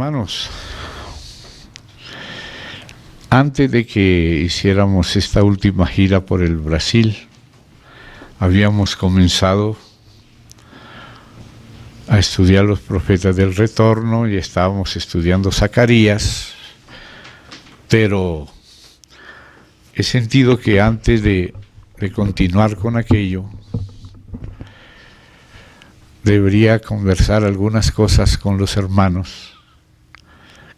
hermanos, antes de que hiciéramos esta última gira por el Brasil, habíamos comenzado a estudiar los profetas del retorno y estábamos estudiando Zacarías, pero he sentido que antes de continuar con aquello, debería conversar algunas cosas con los hermanos,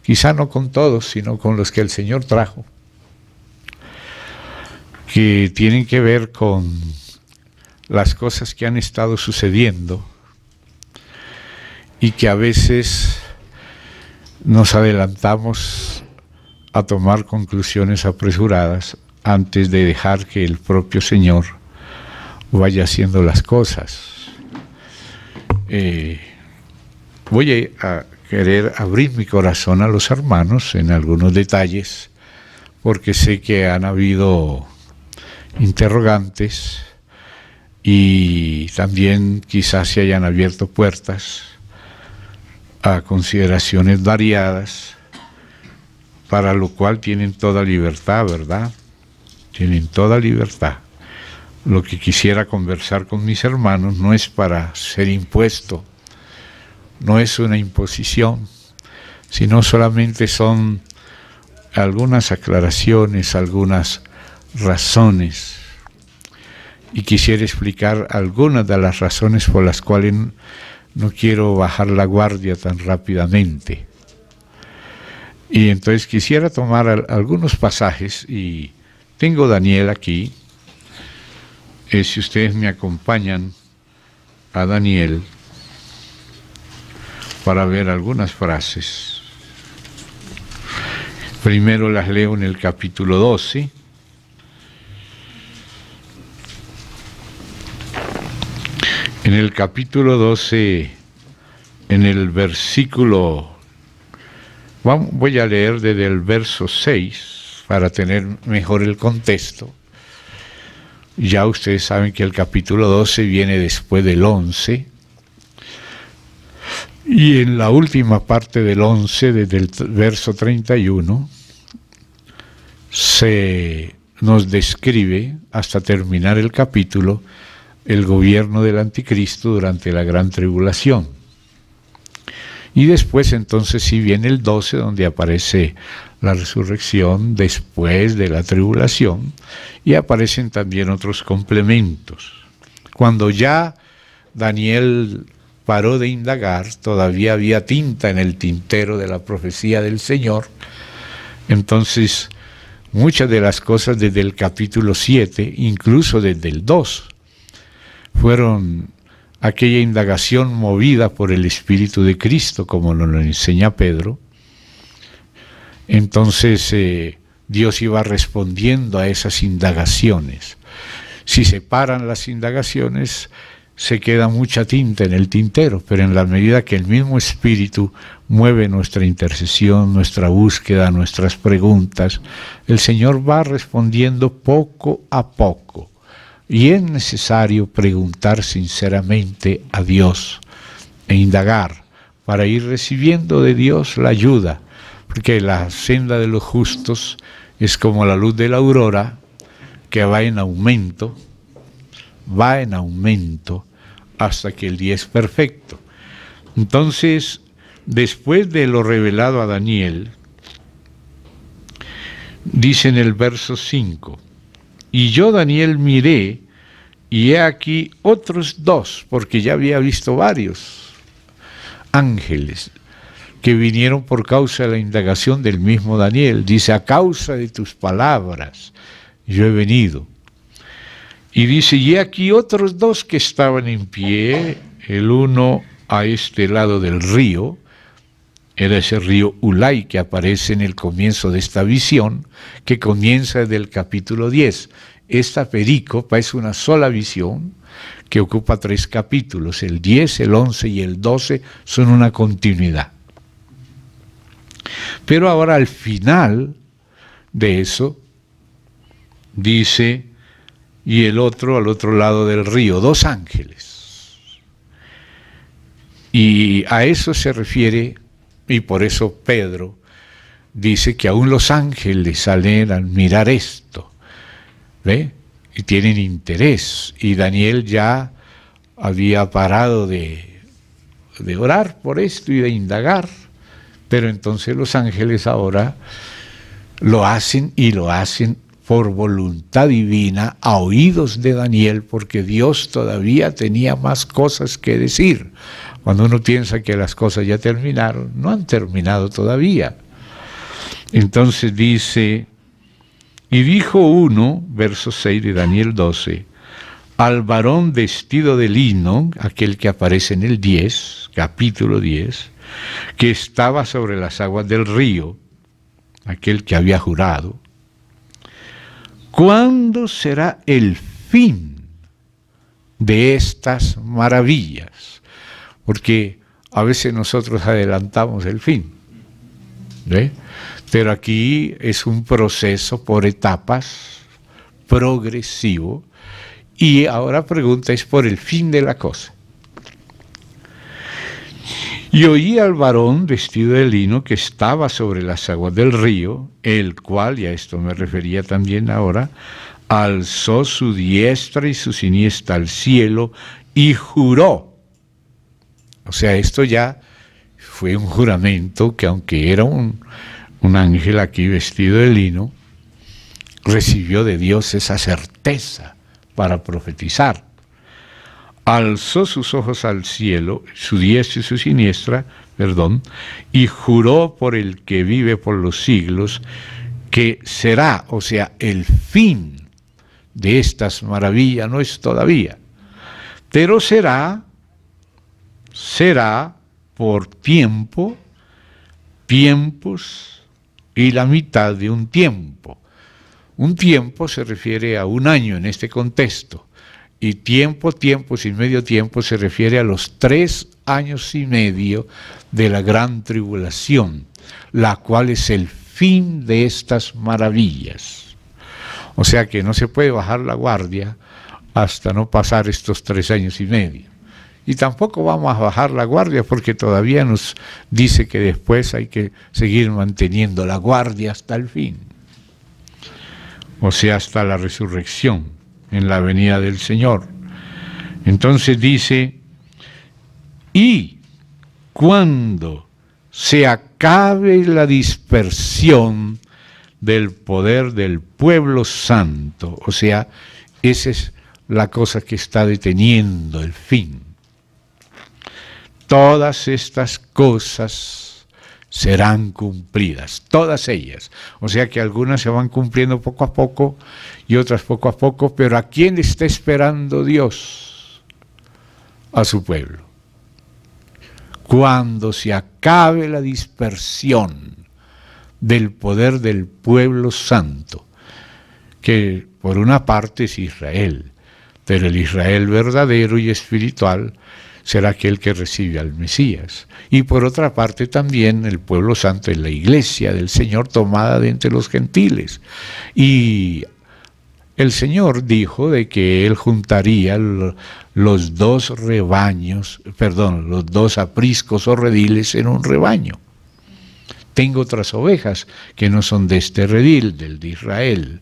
quizá no con todos, sino con los que el Señor trajo, que tienen que ver con las cosas que han estado sucediendo y que a veces nos adelantamos a tomar conclusiones apresuradas antes de dejar que el propio Señor vaya haciendo las cosas. Voy a querer abrir mi corazón a los hermanos en algunos detalles, porque sé que han habido interrogantes y también quizás se hayan abierto puertas a consideraciones variadas, para lo cual tienen toda libertad, ¿verdad? Tienen toda libertad. Lo que quisiera conversar con mis hermanos no es para ser impuesto, no es una imposición, sino solamente son algunas aclaraciones, algunas razones, y quisiera explicar algunas de las razones por las cuales no quiero bajar la guardia tan rápidamente. Y entonces quisiera tomar algunos pasajes, y tengo Daniel aquí. Si ustedes me acompañan a Daniel para ver algunas frases. Primero las leo en el capítulo 12. En el capítulo 12, en el versículo, voy a leer desde el verso 6 para tener mejor el contexto. Ya ustedes saben que el capítulo 12 viene después del 11, y en la última parte del 11, desde el verso 31, se nos describe, hasta terminar el capítulo, el gobierno del anticristo durante la gran tribulación. Y después entonces sí viene el 12, donde aparece la resurrección después de la tribulación, y aparecen también otros complementos. Cuando ya Daniel paró de indagar, todavía había tinta en el tintero de la profecía del Señor. Entonces muchas de las cosas desde el capítulo 7, incluso desde el 2, fueron aquella indagación movida por el Espíritu de Cristo, como nos lo enseña Pedro. Entonces Dios iba respondiendo a esas indagaciones. Si se paran las indagaciones, se queda mucha tinta en el tintero, pero en la medida que el mismo Espíritu mueve nuestra intercesión, nuestra búsqueda, nuestras preguntas, el Señor va respondiendo poco a poco. Y es necesario preguntar sinceramente a Dios e indagar para ir recibiendo de Dios la ayuda, porque la senda de los justos es como la luz de la aurora, que va en aumento hasta que el día es perfecto. Entonces, después de lo revelado a Daniel, dice en el verso 5, y yo, Daniel, miré, y he aquí otros dos, porque ya había visto varios ángeles que vinieron por causa de la indagación del mismo Daniel. Dice, a causa de tus palabras yo he venido. Y dice, y he aquí otros dos que estaban en pie, el uno a este lado del río, era ese río Ulai que aparece en el comienzo de esta visión, que comienza desde el capítulo 10. Esta perícopa es una sola visión que ocupa 3 capítulos. El 10, el 11 y el 12 son una continuidad. Pero ahora al final de eso, dice, y el otro al otro lado del río, 2 ángeles. Y a eso se refiere Y por eso Pedro dice que aún los ángeles salen a mirar esto, ¿ve? Y tienen interés. Y Daniel ya había parado de orar por esto y de indagar, pero entonces los ángeles ahora lo hacen, y lo hacen por voluntad divina, a oídos de Daniel, porque Dios todavía tenía más cosas que decir. Cuando uno piensa que las cosas ya terminaron, no han terminado todavía. Entonces dice, y dijo uno, verso 6 de Daniel 12, al varón vestido de lino, aquel que aparece en el 10, capítulo 10, que estaba sobre las aguas del río, aquel que había jurado, ¿cuándo será el fin de estas maravillas? Porque a veces nosotros adelantamos el fin, ¿ve? Pero aquí es un proceso por etapas, progresivo, y ahora pregunta es por el fin de la cosa. Y oí al varón vestido de lino que estaba sobre las aguas del río, el cual, y a esto me refería también ahora, alzó su diestra y su siniestra al cielo y juró. O sea, esto ya fue un juramento que, aunque era un ángel aquí vestido de lino, recibió de Dios esa certeza para profetizar. Alzó sus ojos al cielo, su diestra y su siniestra, y juró por el que vive por los siglos, que será, o sea, el fin de estas maravillas no es todavía, pero será por tiempos y la mitad de un tiempo. Un tiempo se refiere a un año en este contexto, y tiempos y medio tiempo se refiere a los 3 años y medio de la gran tribulación, la cual es el fin de estas maravillas. O sea que no se puede bajar la guardia hasta no pasar estos 3 años y medio. Y tampoco vamos a bajar la guardia porque todavía nos dice que después hay que seguir manteniendo la guardia hasta el fin. O sea, hasta la resurrección, en la venida del Señor. Entonces dice, y cuando se acabe la dispersión del poder del pueblo santo, o sea, esa es la cosa que está deteniendo el fin. Todas estas cosas serán cumplidas, todas ellas. O sea que algunas se van cumpliendo poco a poco y otras poco a poco, pero ¿a quién está esperando Dios? A su pueblo. Cuando se acabe la dispersión del poder del pueblo santo, que por una parte es Israel, pero el Israel verdadero y espiritual será aquel que recibe al Mesías. Y por otra parte también el pueblo santo es la iglesia del Señor tomada de entre los gentiles. Y el Señor dijo de que Él juntaría los 2 rebaños, los 2 apriscos o rediles en un rebaño. Tengo otras ovejas que no son de este redil, del de Israel.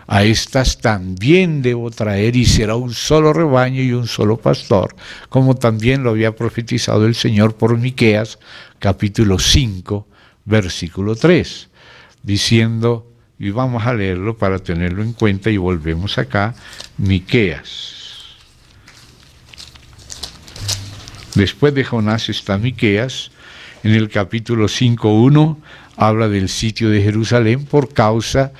A estas también debo traer, y será un solo rebaño y un solo pastor, como también lo había profetizado el Señor por Miqueas, capítulo 5, versículo 3, diciendo, y vamos a leerlo para tenerlo en cuenta, y volvemos acá, Miqueas. Después de Jonás está Miqueas, en el capítulo 5:1, habla del sitio de Jerusalén por causa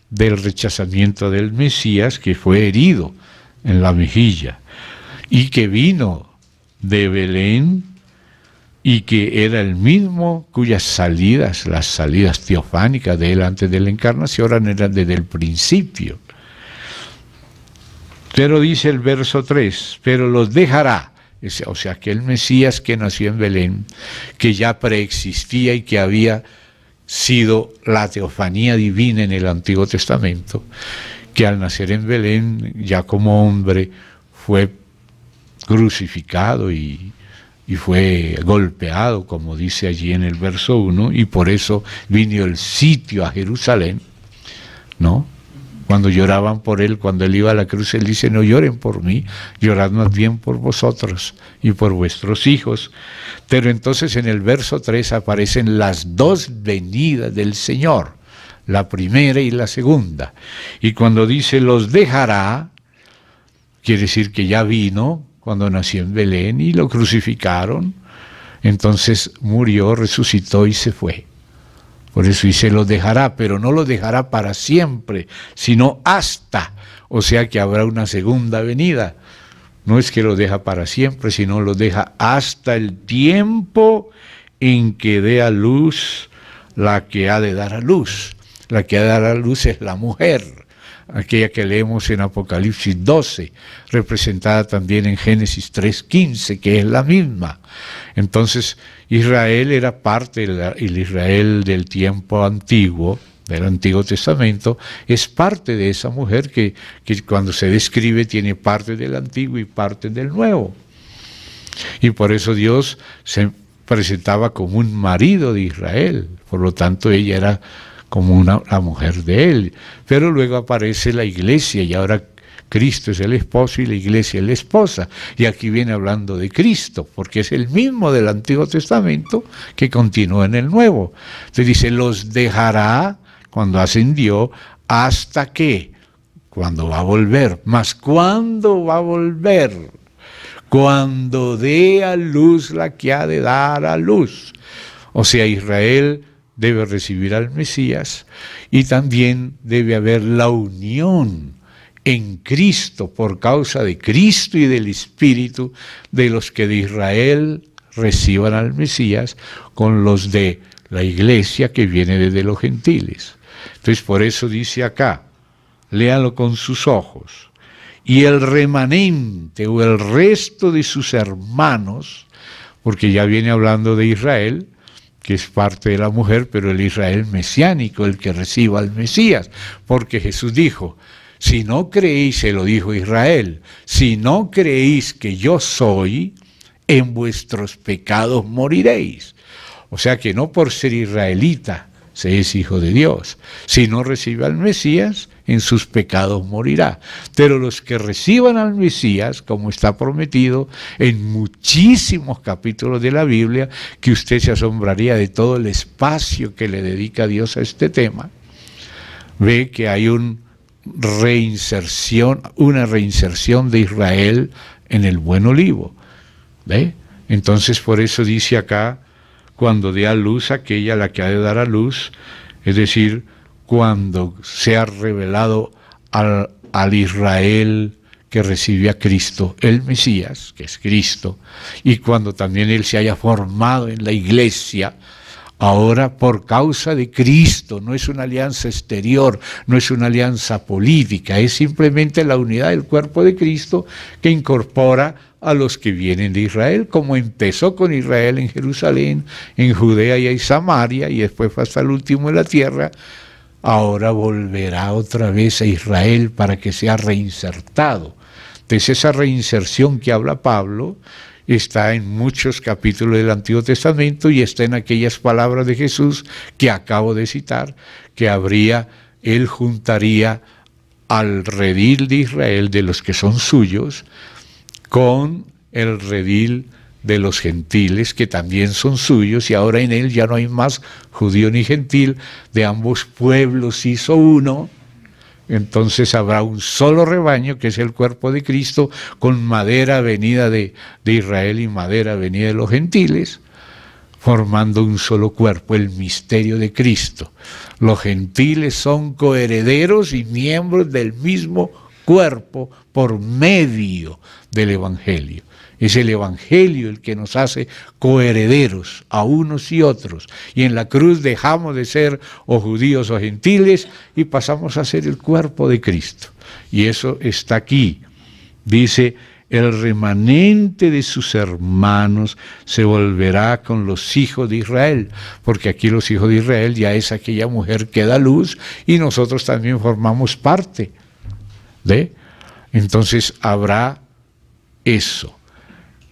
del rechazamiento del Mesías, que fue herido en la mejilla y que vino de Belén y que era el mismo cuyas salidas, las salidas teofánicas de él antes de la encarnación, eran desde el principio. Pero dice el verso 3, pero los dejará, o sea que el Mesías que nació en Belén, que ya preexistía y que había sido la teofanía divina en el Antiguo Testamento, que al nacer en Belén, ya como hombre, fue crucificado y y fue golpeado, como dice allí en el verso 1, y por eso vino el sitio a Jerusalén, ¿no? Cuando lloraban por él, cuando él iba a la cruz, él dice, no lloren por mí, llorad más bien por vosotros y por vuestros hijos. Pero entonces en el verso 3 aparecen las dos venidas del Señor, la primera y la segunda. Y cuando dice los dejará, quiere decir que ya vino cuando nació en Belén y lo crucificaron, entonces murió, resucitó y se fue. Por eso dice los dejará, pero no los dejará para siempre, sino hasta, o sea que habrá una segunda venida. No es que los deja para siempre, sino los deja hasta el tiempo en que dé a luz la que ha de dar a luz. La que ha de dar a luz es la mujer, aquella que leemos en Apocalipsis 12, representada también en Génesis 3:15, que es la misma. Entonces, Israel era parte, el Israel del tiempo antiguo, del Antiguo Testamento, es parte de esa mujer que cuando se describe tiene parte del Antiguo y parte del Nuevo. Y por eso Dios se presentaba como un marido de Israel, por lo tanto ella era como la mujer de él. Pero luego aparece la iglesia y ahora Cristo es el esposo y la iglesia es la esposa. Y aquí viene hablando de Cristo, porque es el mismo del Antiguo Testamento que continúa en el Nuevo. Entonces dice, los dejará cuando ascendió hasta que, cuando va a volver. ¿Mas cuándo va a volver? Cuando dé a luz la que ha de dar a luz. O sea, Israel debe recibir al Mesías y también debe haber la unión en Cristo, por causa de Cristo y del Espíritu, de los que de Israel reciban al Mesías con los de la iglesia que viene desde los gentiles. Entonces por eso dice acá, léalo con sus ojos, y el remanente o el resto de sus hermanos, porque ya viene hablando de Israel, que es parte de la mujer, pero el Israel mesiánico, el que reciba al Mesías, porque Jesús dijo, si no creéis, se lo dijo Israel, si no creéis que yo soy, en vuestros pecados moriréis. O sea que no por ser israelita se es hijo de Dios. Si no recibe al Mesías, en sus pecados morirá. Pero los que reciban al Mesías, como está prometido en muchísimos capítulos de la Biblia, que usted se asombraría de todo el espacio que le dedica Dios a este tema, ve que hay una reinserción de Israel en el buen olivo. ¿Ve? Entonces por eso dice acá, cuando dé a luz aquella la que ha de dar a luz, es decir, cuando sea revelado al Israel que recibe a Cristo, el Mesías, que es Cristo, y cuando también Él se haya formado en la iglesia, ahora por causa de Cristo, no es una alianza exterior, no es una alianza política, es simplemente la unidad del cuerpo de Cristo que incorpora a los que vienen de Israel, como empezó con Israel en Jerusalén, en Judea y en Samaria, y después fue hasta el último de la tierra. Ahora volverá otra vez a Israel para que sea reinsertado. Entonces esa reinserción que habla Pablo está en muchos capítulos del Antiguo Testamento y está en aquellas palabras de Jesús que acabo de citar, que él juntaría al redil de Israel, de los que son suyos, con el redil de los gentiles, que también son suyos, y ahora en él ya no hay más judío ni gentil, de ambos pueblos hizo uno. Entonces habrá un solo rebaño, que es el cuerpo de Cristo, con madera venida de Israel y madera venida de los gentiles, formando un solo cuerpo, el misterio de Cristo. Los gentiles son coherederos y miembros del mismo cuerpo por medio del Evangelio. Es el Evangelio el que nos hace coherederos a unos y otros. Y en la cruz dejamos de ser o judíos o gentiles y pasamos a ser el cuerpo de Cristo. Y eso está aquí. Dice, el remanente de sus hermanos se volverá con los hijos de Israel. Porque aquí los hijos de Israel ya es aquella mujer que da luz y nosotros también formamos parte de. Entonces habrá eso.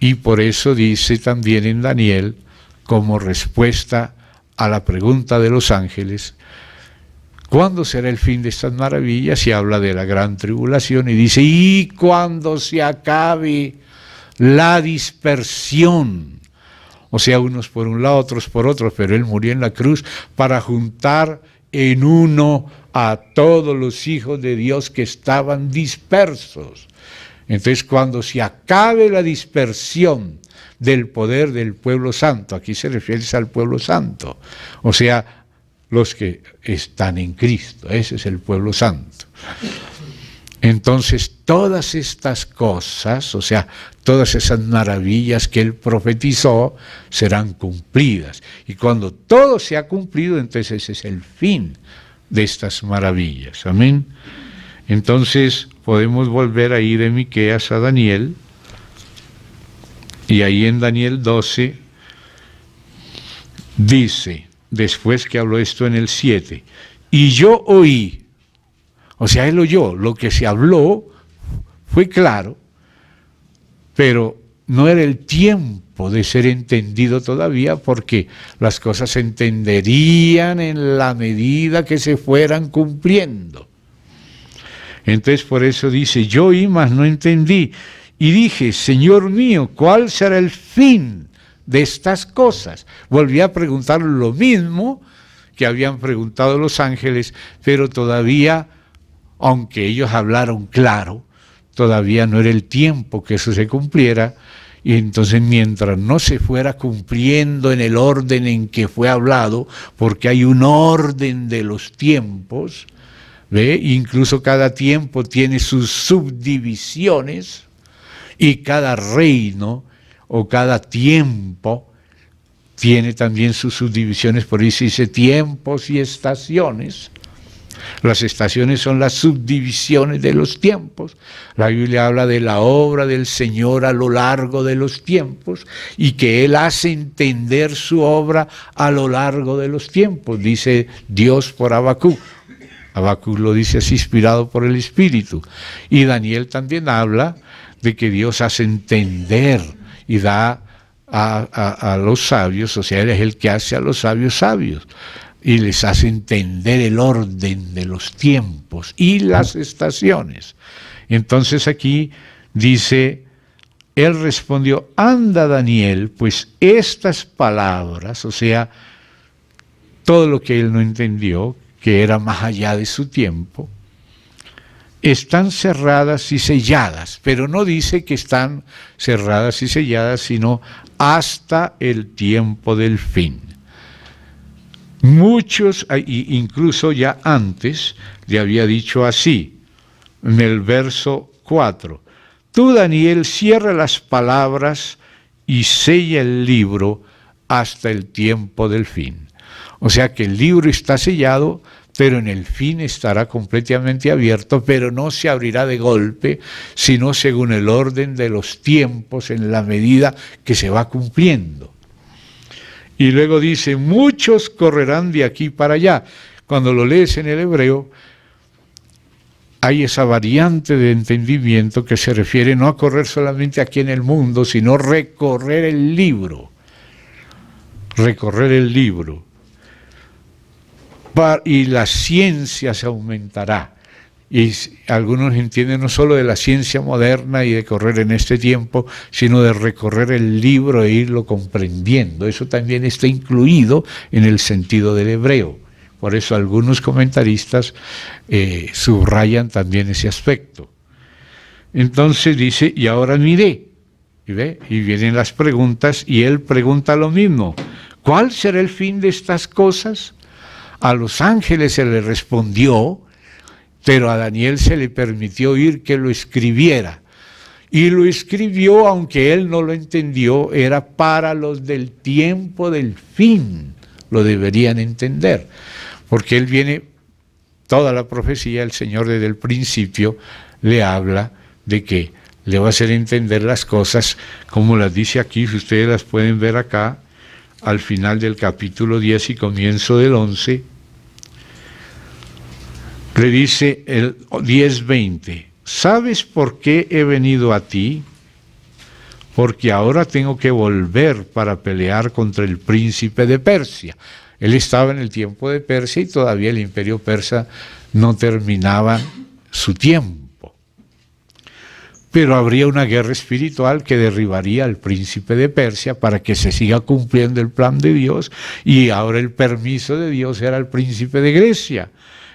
Y por eso dice también en Daniel, como respuesta a la pregunta de los ángeles, ¿cuándo será el fin de estas maravillas? Y habla de la gran tribulación y dice, y cuando se acabe la dispersión, o sea, unos por un lado, otros por otro, pero él murió en la cruz para juntar en uno a todos los hijos de Dios que estaban dispersos. Entonces, cuando se acabe la dispersión del poder del pueblo santo, aquí se refiere al pueblo santo, o sea, los que están en Cristo, ese es el pueblo santo. Entonces, todas estas cosas, o sea, todas esas maravillas que él profetizó, serán cumplidas. Y cuando todo se ha cumplido, entonces ese es el fin de estas maravillas. Amén. Entonces, podemos volver ahí de Miqueas a Daniel, y ahí en Daniel 12, dice, después que habló esto en el 7, y yo oí, o sea, él oyó, lo que se habló fue claro, pero no era el tiempo de ser entendido todavía, porque las cosas se entenderían en la medida que se fueran cumpliendo. Entonces por eso dice, yo oí, mas no entendí, y dije, Señor mío, ¿cuál será el fin de estas cosas? Volví a preguntar lo mismo que habían preguntado los ángeles, pero todavía, aunque ellos hablaron claro, todavía no era el tiempo que eso se cumpliera, y entonces mientras no se fuera cumpliendo en el orden en que fue hablado, porque hay un orden de los tiempos, ¿ve? Incluso cada tiempo tiene sus subdivisiones, y cada reino o cada tiempo tiene también sus subdivisiones, por eso dice tiempos y estaciones. Las estaciones son las subdivisiones de los tiempos. La Biblia habla de la obra del Señor a lo largo de los tiempos y que Él hace entender su obra a lo largo de los tiempos, dice Dios por Habacuc. Habacuc lo dice así, inspirado por el Espíritu. Y Daniel también habla de que Dios hace entender y da a los sabios, o sea, Él es el que hace a los sabios sabios, y les hace entender el orden de los tiempos y las estaciones. Entonces aquí dice, él respondió, anda Daniel, pues estas palabras, o sea, todo lo que él no entendió, que era más allá de su tiempo, están cerradas y selladas, pero no dice que están cerradas y selladas, sino hasta el tiempo del fin. Muchos, incluso ya antes, le había dicho así, en el verso 4, tú Daniel cierra las palabras y sella el libro hasta el tiempo del fin. O sea que el libro está sellado, pero en el fin estará completamente abierto, pero no se abrirá de golpe, sino según el orden de los tiempos, en la medida que se va cumpliendo. Y luego dice, muchos correrán de aquí para allá. Cuando lo lees en el hebreo, hay esa variante de entendimiento que se refiere no a correr solamente aquí en el mundo, sino recorrer el libro. Recorrer el libro. Y la ciencia se aumentará. Y algunos entienden no solo de la ciencia moderna y de correr en este tiempo, sino de recorrer el libro e irlo comprendiendo. Eso también está incluido en el sentido del hebreo. Por eso algunos comentaristas subrayan también ese aspecto. Entonces dice, y ahora miré, ¿y ve? Y vienen las preguntas, y él pregunta lo mismo. ¿Cuál será el fin de estas cosas? A los ángeles se les respondió, pero a Daniel se le permitió oír que lo escribiera. Y lo escribió, aunque él no lo entendió, era para los del tiempo del fin, lo deberían entender. Porque él viene, toda la profecía, el Señor desde el principio le habla de que le va a hacer entender las cosas, como las dice aquí, si ustedes las pueden ver acá, al final del capítulo 10 y comienzo del 11, le dice el 10:20, ¿sabes por qué he venido a ti? porque ahora tengo que volver para pelear contra el príncipe de Persia. Él estaba en el tiempo de Persia y todavía el imperio persa no terminaba su tiempo. Pero habría una guerra espiritual que derribaría al príncipe de Persia para que se siga cumpliendo el plan de Dios, y ahora el permiso de Dios era el príncipe de Grecia.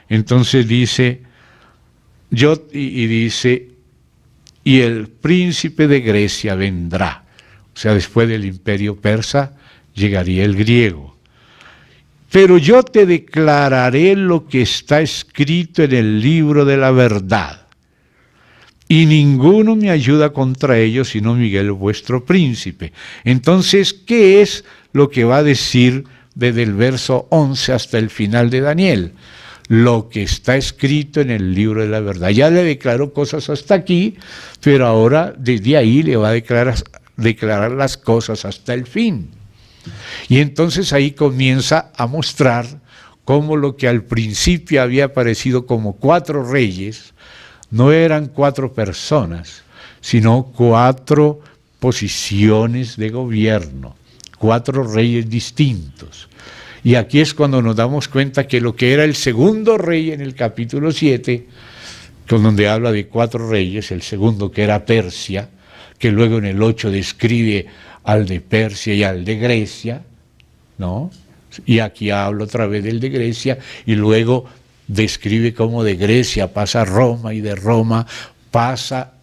Entonces dice, y el príncipe de Grecia vendrá. O sea, después del imperio persa llegaría el griego. Pero yo te declararé lo que está escrito en el libro de la verdad, y ninguno me ayuda contra ellos sino Miguel vuestro príncipe. Entonces, ¿qué es lo que va a decir desde el verso 11 hasta el final de Daniel? Lo que está escrito en el libro de la verdad. Ya le declaró cosas hasta aquí, pero ahora desde ahí le va a declarar las cosas hasta el fin. Y entonces ahí comienza a mostrar cómo lo que al principio había parecido como 4 reyes, no eran 4 personas, sino 4 posiciones de gobierno, 4 reyes distintos. Y aquí es cuando nos damos cuenta que lo que era el segundo rey en el capítulo 7, con donde habla de 4 reyes, el segundo que era Persia, que luego en el 8 describe al de Persia y al de Grecia, ¿no? Y aquí habla otra vez del de Grecia, y luego describe cómo de Grecia pasa a Roma, y de Roma pasa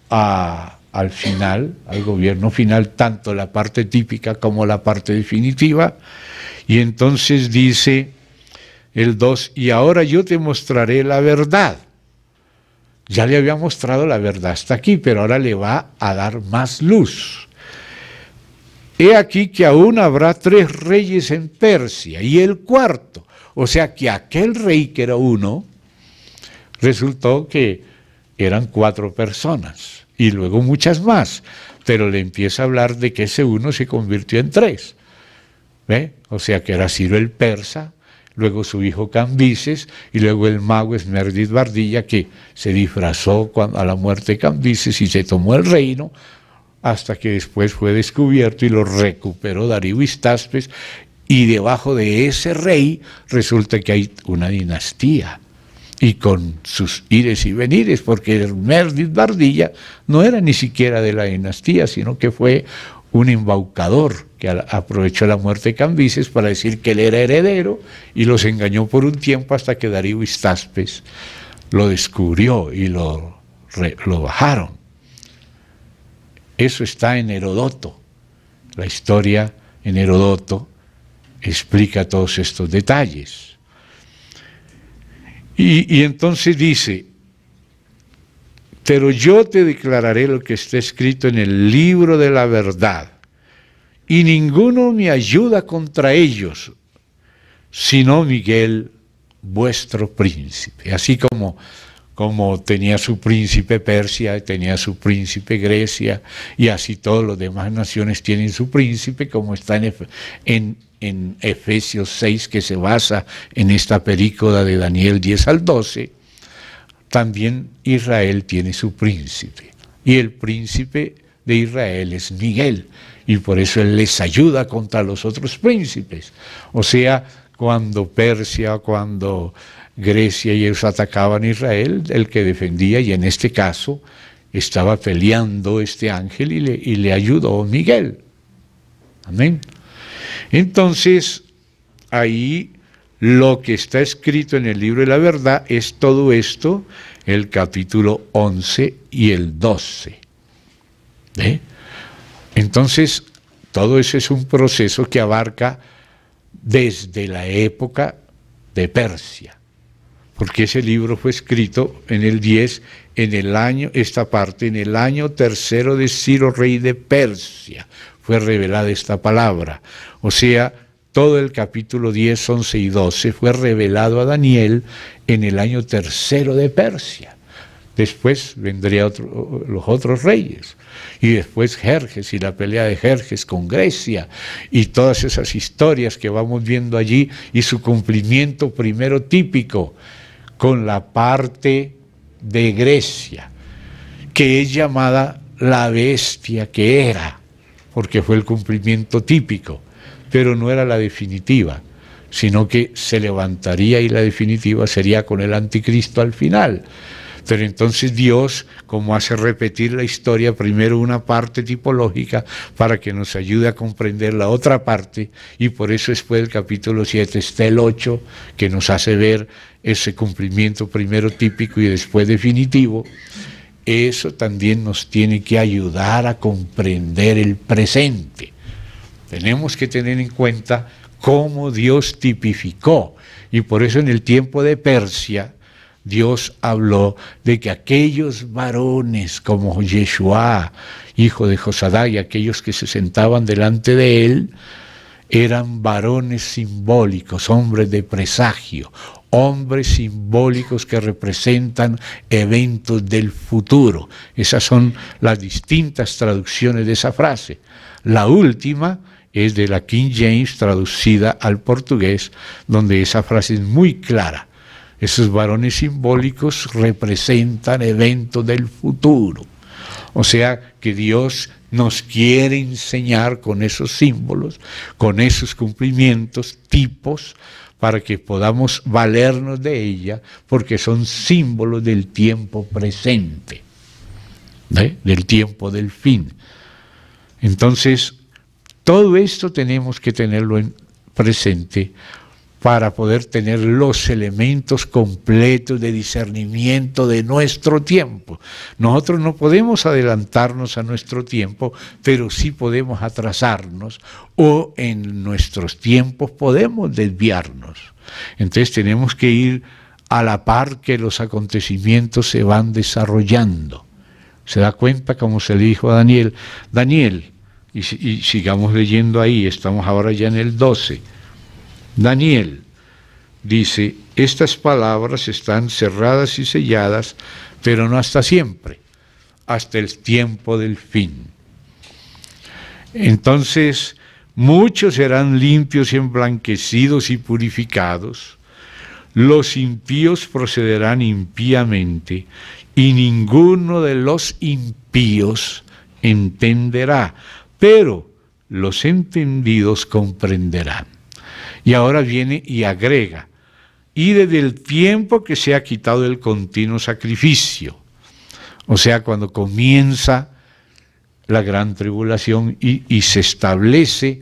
al final, al gobierno final, tanto la parte típica como la parte definitiva. Y entonces dice el 2, y ahora yo te mostraré la verdad. Ya le había mostrado la verdad hasta aquí, pero ahora le va a dar más luz. He aquí que aún habrá 3 reyes en Persia, y el cuarto, o sea que aquel rey que era uno, resultó que eran 4 personas, y luego muchas más, pero le empieza a hablar de que ese uno se convirtió en 3. ¿Ve? O sea que era Ciro el persa, luego su hijo Cambises, y luego el mago Esmerdis Bardilla, que se disfrazó a la muerte de Cambises y se tomó el reino, hasta que después fue descubierto y lo recuperó Darío Histaspes, y debajo de ese rey resulta que hay una dinastía, y con sus ires y venires, porque Esmerdis Bardilla no era ni siquiera de la dinastía, sino que fue un embaucador que aprovechó la muerte de Cambises para decir que él era heredero, y los engañó por un tiempo hasta que Darío Histaspes lo descubrió y lo bajaron. Eso está en Herodoto. La historia en Herodoto explica todos estos detalles. Y entonces dice, pero yo te declararé lo que está escrito en el libro de la verdad, y ninguno me ayuda contra ellos, sino Miguel, vuestro príncipe. Así como tenía su príncipe Persia, tenía su príncipe Grecia, y así todas las demás naciones tienen su príncipe, como está en Efesios 6, que se basa en esta película de Daniel 10 al 12, también Israel tiene su príncipe, y el príncipe de Israel es Miguel, y por eso él les ayuda contra los otros príncipes. O sea, cuando Grecia y ellos atacaban a Israel, el que defendía, y en este caso estaba peleando este ángel, y le ayudó Miguel. Amén. Entonces, ahí lo que está escrito en el libro de la verdad es todo esto, el capítulo 11 y el 12. ¿Ve? Entonces, todo eso es un proceso que abarca desde la época de Persia, porque ese libro fue escrito en el 10, en el año 3 de Ciro, rey de Persia, fue revelada esta palabra. O sea, todo el capítulo 10, 11 y 12 fue revelado a Daniel en el año 3 de Persia. Después vendrían los otros reyes, y después Jerjes y la pelea de Jerjes con Grecia, y todas esas historias que vamos viendo allí, y su cumplimiento primero típico con la parte de Grecia, que es llamada la bestia que era, porque fue el cumplimiento típico, pero no era la definitiva, sino que se levantaría y la definitiva sería con el anticristo al final. Pero entonces Dios, como hace repetir la historia, primero una parte tipológica para que nos ayude a comprender la otra parte, y por eso después del capítulo 7 está el 8, que nos hace ver ese cumplimiento primero típico y después definitivo. Eso también nos tiene que ayudar a comprender el presente. Tenemos que tener en cuenta cómo Dios tipificó, y por eso en el tiempo de Persia, Dios habló de que aquellos varones como Yeshua, hijo de Josadá, y aquellos que se sentaban delante de él, eran varones simbólicos, hombres de presagio, hombres simbólicos que representan eventos del futuro. Esas son las distintas traducciones de esa frase. La última es de la King James, traducida al portugués, donde esa frase es muy clara. Esos varones simbólicos representan eventos del futuro. O sea que Dios nos quiere enseñar con esos símbolos, con esos cumplimientos, tipos, para que podamos valernos de ella, porque son símbolos del tiempo presente, del tiempo del fin. Entonces, todo esto tenemos que tenerlo en presente para poder tener los elementos completos de discernimiento de nuestro tiempo. Nosotros no podemos adelantarnos a nuestro tiempo, pero sí podemos atrasarnos, o en nuestros tiempos podemos desviarnos. Entonces tenemos que ir a la par que los acontecimientos se van desarrollando. ¿Se da cuenta como se le dijo a Daniel? Daniel, y sigamos leyendo ahí, estamos ahora ya en el 12. Daniel dice, estas palabras están cerradas y selladas, pero no hasta siempre, hasta el tiempo del fin. Entonces, muchos serán limpios y emblanquecidos y purificados, los impíos procederán impíamente, y ninguno de los impíos entenderá, pero los entendidos comprenderán. Y ahora viene y agrega, y desde el tiempo que se ha quitado el continuo sacrificio, o sea, cuando comienza la gran tribulación y se establece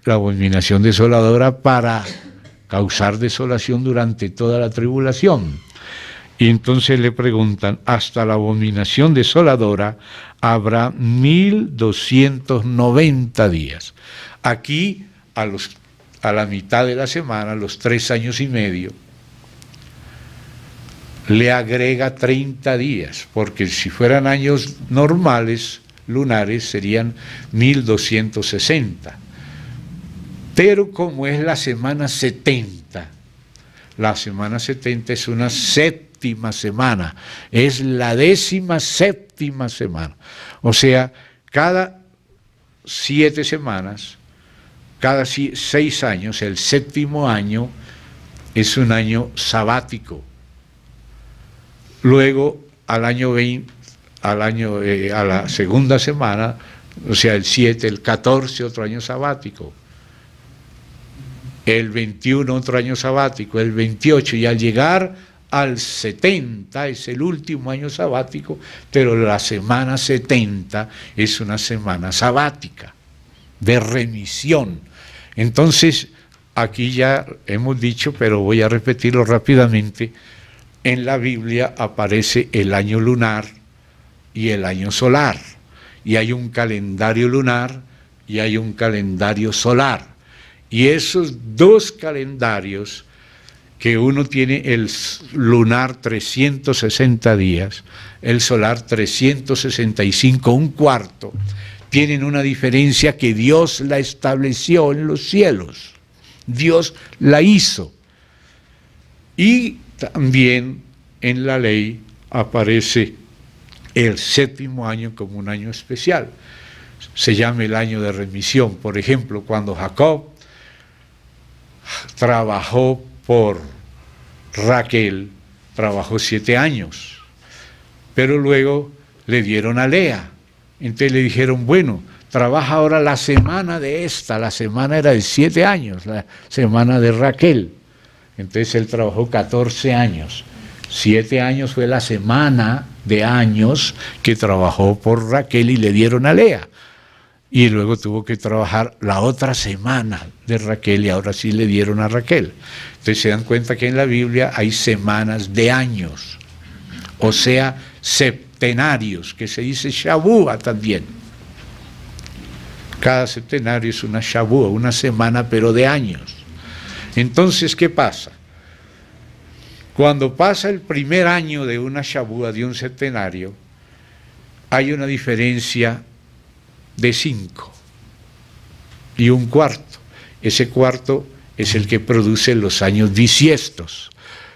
la abominación desoladora para causar desolación durante toda la tribulación. Y entonces le preguntan, hasta la abominación desoladora habrá 1290 días. Aquí, a la mitad de la semana, los 3 años y medio, le agrega 30 días, porque si fueran años normales, lunares, serían 1260. Pero como es la semana 70 es una séptima semana, es la 17ª semana. O sea, cada 7 semanas, cada 6 años, el 7º año es un año sabático. Luego, a la segunda semana, o sea, el 7, el 14, otro año sabático. El 21, otro año sabático. El 28, y al llegar al 70 es el último año sabático, pero la semana 70 es una semana sabática de remisión. Entonces, aquí ya hemos dicho, pero voy a repetirlo rápidamente, en la Biblia aparece el año lunar y el año solar, y hay un calendario lunar y hay un calendario solar, y esos dos calendarios, que uno tiene el lunar 360 días, el solar 365, un cuarto, tienen una diferencia que Dios la estableció en los cielos. Dios la hizo. Y también en la ley aparece el 7º año como un año especial. Se llama el año de remisión. Por ejemplo, cuando Jacob trabajó por Raquel, trabajó 7 años, pero luego le dieron a Lea. Entonces le dijeron, bueno, trabaja ahora la semana de esta, la semana era de 7 años, la semana de Raquel. Entonces él trabajó 14 años. 7 años fue la semana de años que trabajó por Raquel y le dieron a Lea. Y luego tuvo que trabajar la otra semana de Raquel y ahora sí le dieron a Raquel. Entonces se dan cuenta que en la Biblia hay semanas de años, o sea, septenarios, que se dice Shavua también. Cada septenario es una Shavua, una semana pero de años. Entonces, ¿qué pasa? Cuando pasa el primer año de una Shavua, de un septenario, hay una diferencia de 5 y un cuarto. Ese cuarto es el que produce los años bisiestos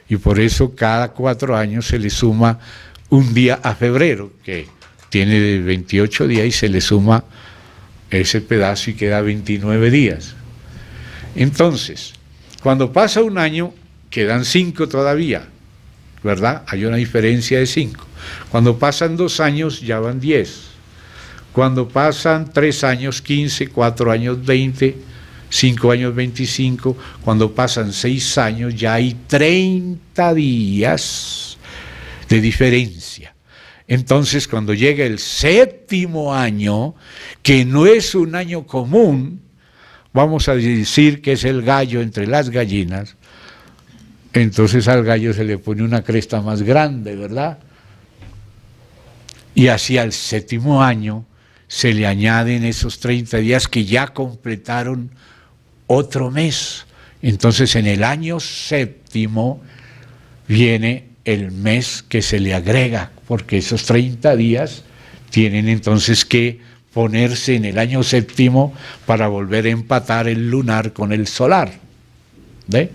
y por eso cada 4 años se le suma un día a febrero, que tiene 28 días y se le suma ese pedazo y queda 29 días. Entonces, cuando pasa un año, quedan 5 todavía, ¿verdad? Hay una diferencia de 5. Cuando pasan 2 años, ya van 10. Cuando pasan 3 años, 15, 4 años, 20, 5 años, 25. Cuando pasan 6 años, ya hay 30 días de diferencia. Entonces, cuando llega el 7º año, que no es un año común, vamos a decir que es el gallo entre las gallinas, entonces al gallo se le pone una cresta más grande, ¿verdad? Y así al 7º año se le añaden esos 30 días que ya completaron otro mes. Entonces en el año 7º viene el mes que se le agrega, porque esos 30 días tienen entonces que ponerse en el año 7º para volver a empatar el lunar con el solar. ¿Ve?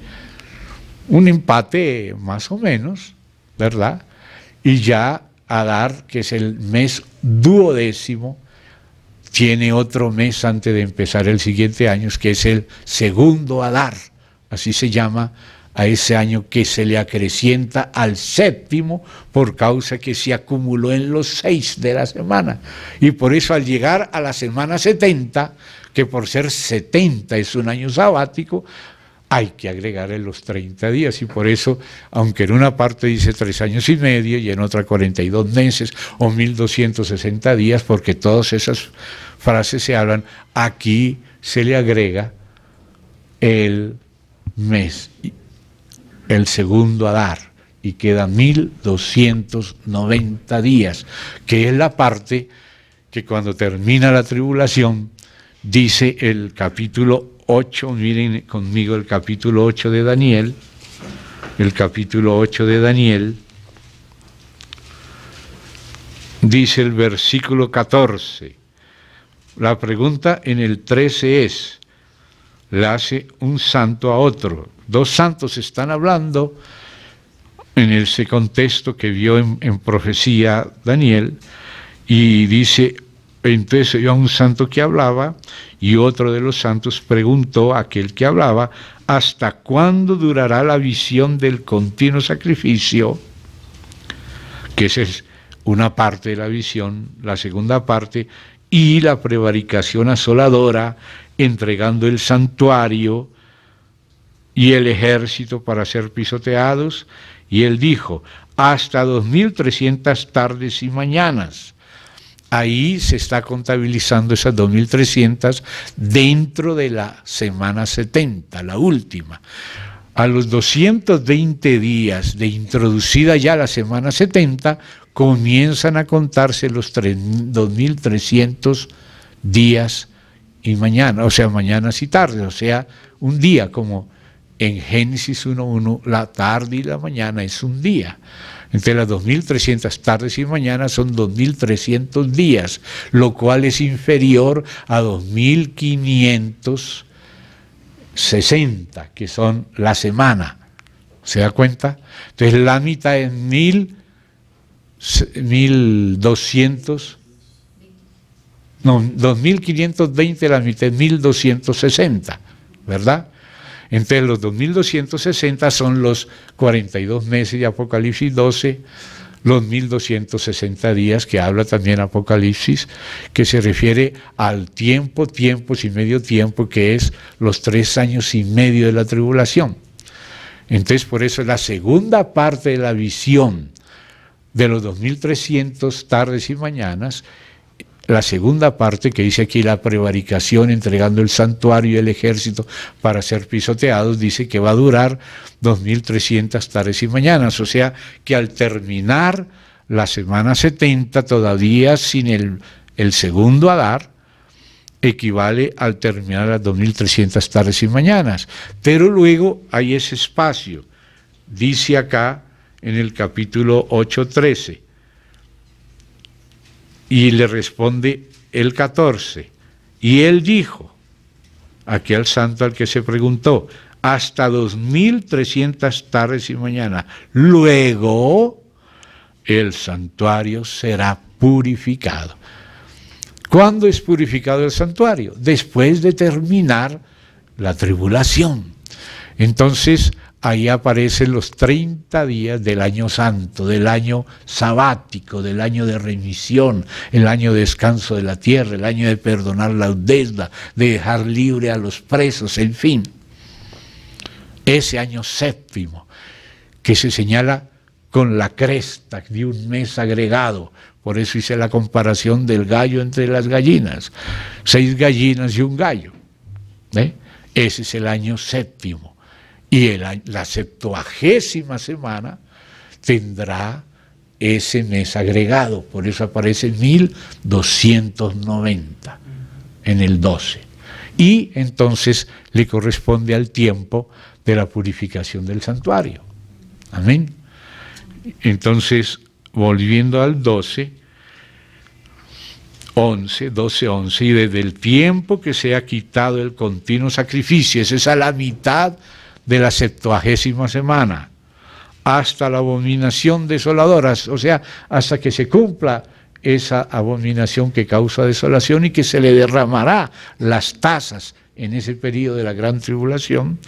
Un empate más o menos, ¿verdad? Y ya Adar, que es el mes 12º, tiene otro mes antes de empezar el siguiente año, que es el segundo Adar, así se llama a ese año que se le acrecienta al 7º por causa que se acumuló en los 6 de la semana. Y por eso al llegar a la semana 70, que por ser 70 es un año sabático, hay que agregarle los 30 días y por eso, aunque en una parte dice 3 años y medio y en otra 42 meses o 1260 días, porque todas esas frases se hablan, aquí se le agrega el mes, el segundo Adar, y queda 1290 días, que es la parte que cuando termina la tribulación, dice el capítulo 8, miren conmigo el capítulo 8 de Daniel, dice el versículo 14, la pregunta en el 13 es, le hace un santo a otro, 2 santos están hablando en ese contexto que vio en profecía Daniel, y dice, entonces oyó a un santo que hablaba, y otro de los santos preguntó a aquel que hablaba, ¿hasta cuándo durará la visión del continuo sacrificio? Que esa es una parte de la visión, la segunda parte, y la prevaricación asoladora, entregando el santuario y el ejército para ser pisoteados. Y él dijo, hasta 2300 tardes y mañanas. Ahí se está contabilizando esas 2300 dentro de la semana 70, la última. A los 220 días de introducida ya la semana 70, comienzan a contarse los 2300 días y mañana, o sea, mañanas y tardes, o sea, un día, como en Génesis 1.1, la tarde y la mañana es un día. Entre las 2300 tardes y mañanas son 2300 días, lo cual es inferior a 2560, que son la semana. ¿Se da cuenta? Entonces la mitad es 1200, no, 2520, la mitad es 1260, ¿verdad? Entre los 2260 son los 42 meses de Apocalipsis 12, los 1260 días que habla también Apocalipsis, que se refiere al tiempo, tiempos y medio tiempo, que es los 3 años y medio de la tribulación. Entonces, por eso la segunda parte de la visión de los 2300 tardes y mañanas, la segunda parte que dice aquí la prevaricación, entregando el santuario y el ejército para ser pisoteados, dice que va a durar 2300 tardes y mañanas, o sea que al terminar la semana 70, todavía sin el segundo Adar, equivale al terminar las 2300 tardes y mañanas, pero luego hay ese espacio, dice acá en el capítulo 8:13, y le responde el 14, y él dijo, aquí al santo al que se preguntó, hasta 2300 tardes y mañana, luego el santuario será purificado. ¿Cuándo es purificado el santuario? Después de terminar la tribulación. Entonces, ahí aparecen los 30 días del año santo, del año sabático, del año de remisión, el año de descanso de la tierra, el año de perdonar la deuda, de dejar libre a los presos, en fin. Ese año séptimo, que se señala con la cresta de un mes agregado. Por eso hice la comparación del gallo entre las gallinas. 6 gallinas y un gallo. Ese es el año séptimo. Y la 70ª semana tendrá ese mes agregado. Por eso aparece 1290 en el 12. Y entonces le corresponde al tiempo de la purificación del santuario. Amén. Entonces, volviendo al 12, 11, y desde el tiempo que se ha quitado el continuo sacrificio, esa es a la mitad de la 70ª semana, hasta la abominación desoladora, o sea, hasta que se cumpla esa abominación que causa desolación y que se le derramará las tazas en ese periodo de la gran tribulación,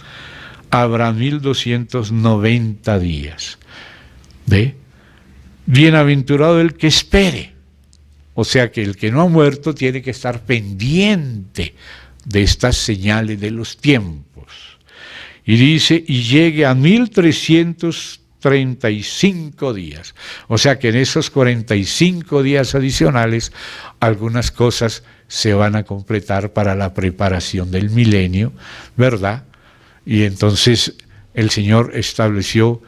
habrá 1290 días. ¿Ve? Bienaventurado el que espere. O sea que el que no ha muerto tiene que estar pendiente de estas señales de los tiempos. Y dice, y llegue a 1335 días. O sea que en esos 45 días adicionales, algunas cosas se van a completar para la preparación del milenio, ¿verdad? Y entonces el Señor estableció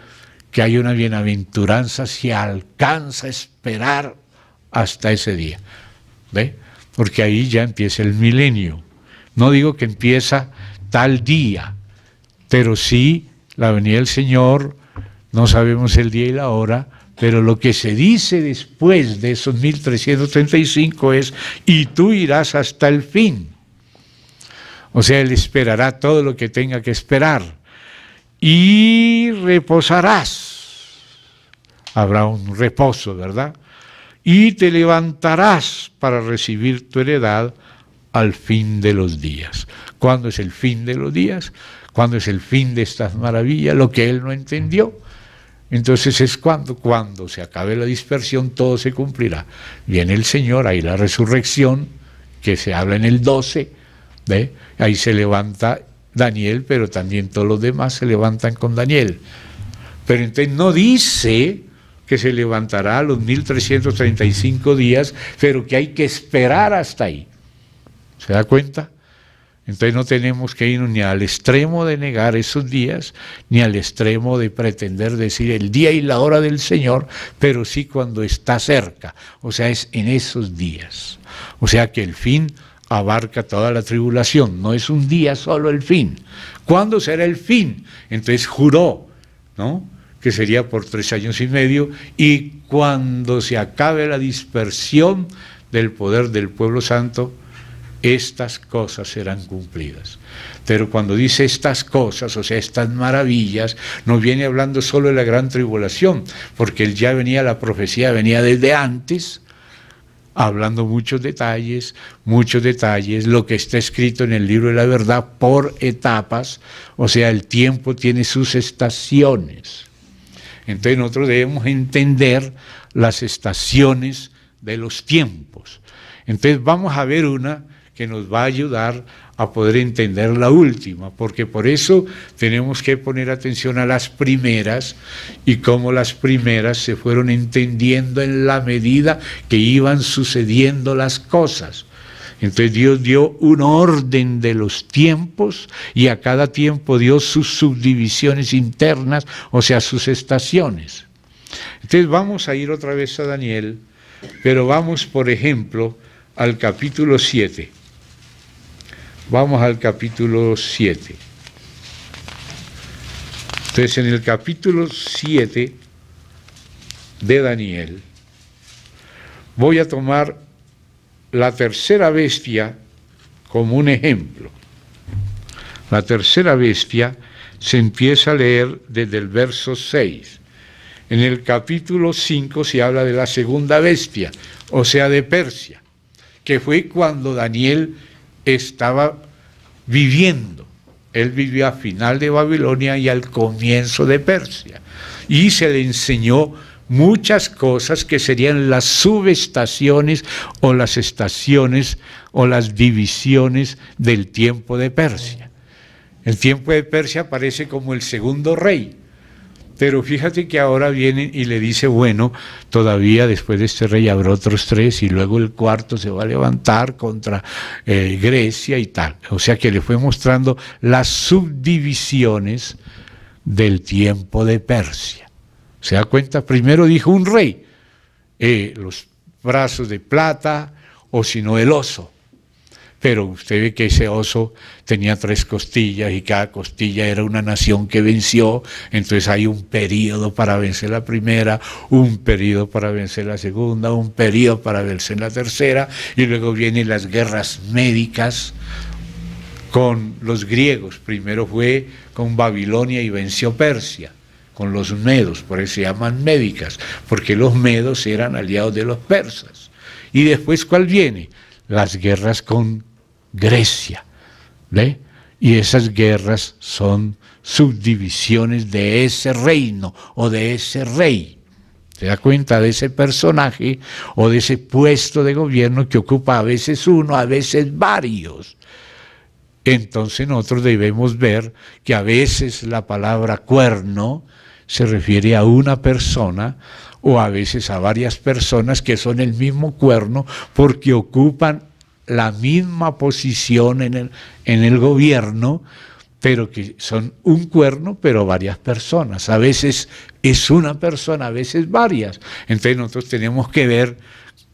que hay una bienaventuranza si alcanza a esperar hasta ese día. ¿Ve? Porque ahí ya empieza el milenio. No digo que empieza tal día, pero sí la venida del Señor, no sabemos el día y la hora, pero lo que se dice después de esos 1335 es, y tú irás hasta el fin. O sea, Él esperará todo lo que tenga que esperar. Y reposarás. Habrá un reposo, ¿verdad? Y te levantarás para recibir tu heredad al fin de los días. ¿Cuándo es el fin de los días? ¿Cuándo es el fin de estas maravillas? Lo que él no entendió. Entonces es cuando se acabe la dispersión, todo se cumplirá. Viene el Señor, ahí la resurrección, que se habla en el 12, ¿ve? Ahí se levanta Daniel, pero también todos los demás se levantan con Daniel. Pero entonces no dice que se levantará a los 1335 días, pero que hay que esperar hasta ahí. ¿Se da cuenta? Entonces no tenemos que irnos ni al extremo de negar esos días, ni al extremo de pretender decir el día y la hora del Señor, pero sí cuando está cerca, o sea, es en esos días. O sea que el fin abarca toda la tribulación, no es un día solo el fin. ¿Cuándo será el fin? Entonces juró, ¿no?, que sería por 3 años y medio, y cuando se acabe la dispersión del poder del pueblo santo, estas cosas serán cumplidas. Pero cuando dice estas cosas, o sea, estas maravillas, no viene hablando solo de la gran tribulación, porque él ya venía, la profecía venía desde antes, hablando muchos detalles, lo que está escrito en el libro de la verdad por etapas, o sea, el tiempo tiene sus estaciones. Entonces nosotros debemos entender las estaciones de los tiempos. Entonces vamos a ver una que nos va a ayudar a poder entender la última, porque por eso tenemos que poner atención a las primeras y cómo las primeras se fueron entendiendo en la medida que iban sucediendo las cosas. Entonces Dios dio un orden de los tiempos y a cada tiempo dio sus subdivisiones internas, o sea, sus estaciones. Entonces vamos a ir otra vez a Daniel, pero vamos, por ejemplo, al capítulo 7. Vamos al capítulo 7. Entonces, en el capítulo 7 de Daniel, voy a tomar la tercera bestia como un ejemplo. La tercera bestia se empieza a leer desde el verso 6. En el capítulo 5 se habla de la segunda bestia, o sea, de Persia, que fue cuando Daniel estaba viviendo. Él vivió a final de Babilonia y al comienzo de Persia. Y se le enseñó muchas cosas que serían las subestaciones o las estaciones o las divisiones del tiempo de Persia. El tiempo de Persia aparece como el segundo rey. Pero fíjate que ahora viene y le dice, bueno, todavía después de este rey habrá otros 3 y luego el cuarto se va a levantar contra Grecia y tal. O sea que le fue mostrando las subdivisiones del tiempo de Persia. ¿Se da cuenta? Primero dijo un rey, los brazos de plata o si no el oso. Pero usted ve que ese oso tenía 3 costillas y cada costilla era una nación que venció, entonces hay un periodo para vencer la primera, un periodo para vencer la segunda, un periodo para vencer la tercera, y luego vienen las guerras médicas con los griegos. Primero fue con Babilonia y venció Persia, con los medos, por eso se llaman médicas, porque los medos eran aliados de los persas. Y después, ¿cuál viene? Las guerras con Grecia, ¿ve? Y esas guerras son subdivisiones de ese reino o de ese rey. ¿Se da cuenta? De ese personaje o de ese puesto de gobierno que ocupa a veces uno, a veces varios. Entonces nosotros debemos ver que a veces la palabra cuerno se refiere a una persona o a veces a varias personas que son el mismo cuerno porque ocupan la misma posición en el gobierno, pero que son un cuerno, pero varias personas. A veces es una persona, a veces varias. Entonces nosotros tenemos que ver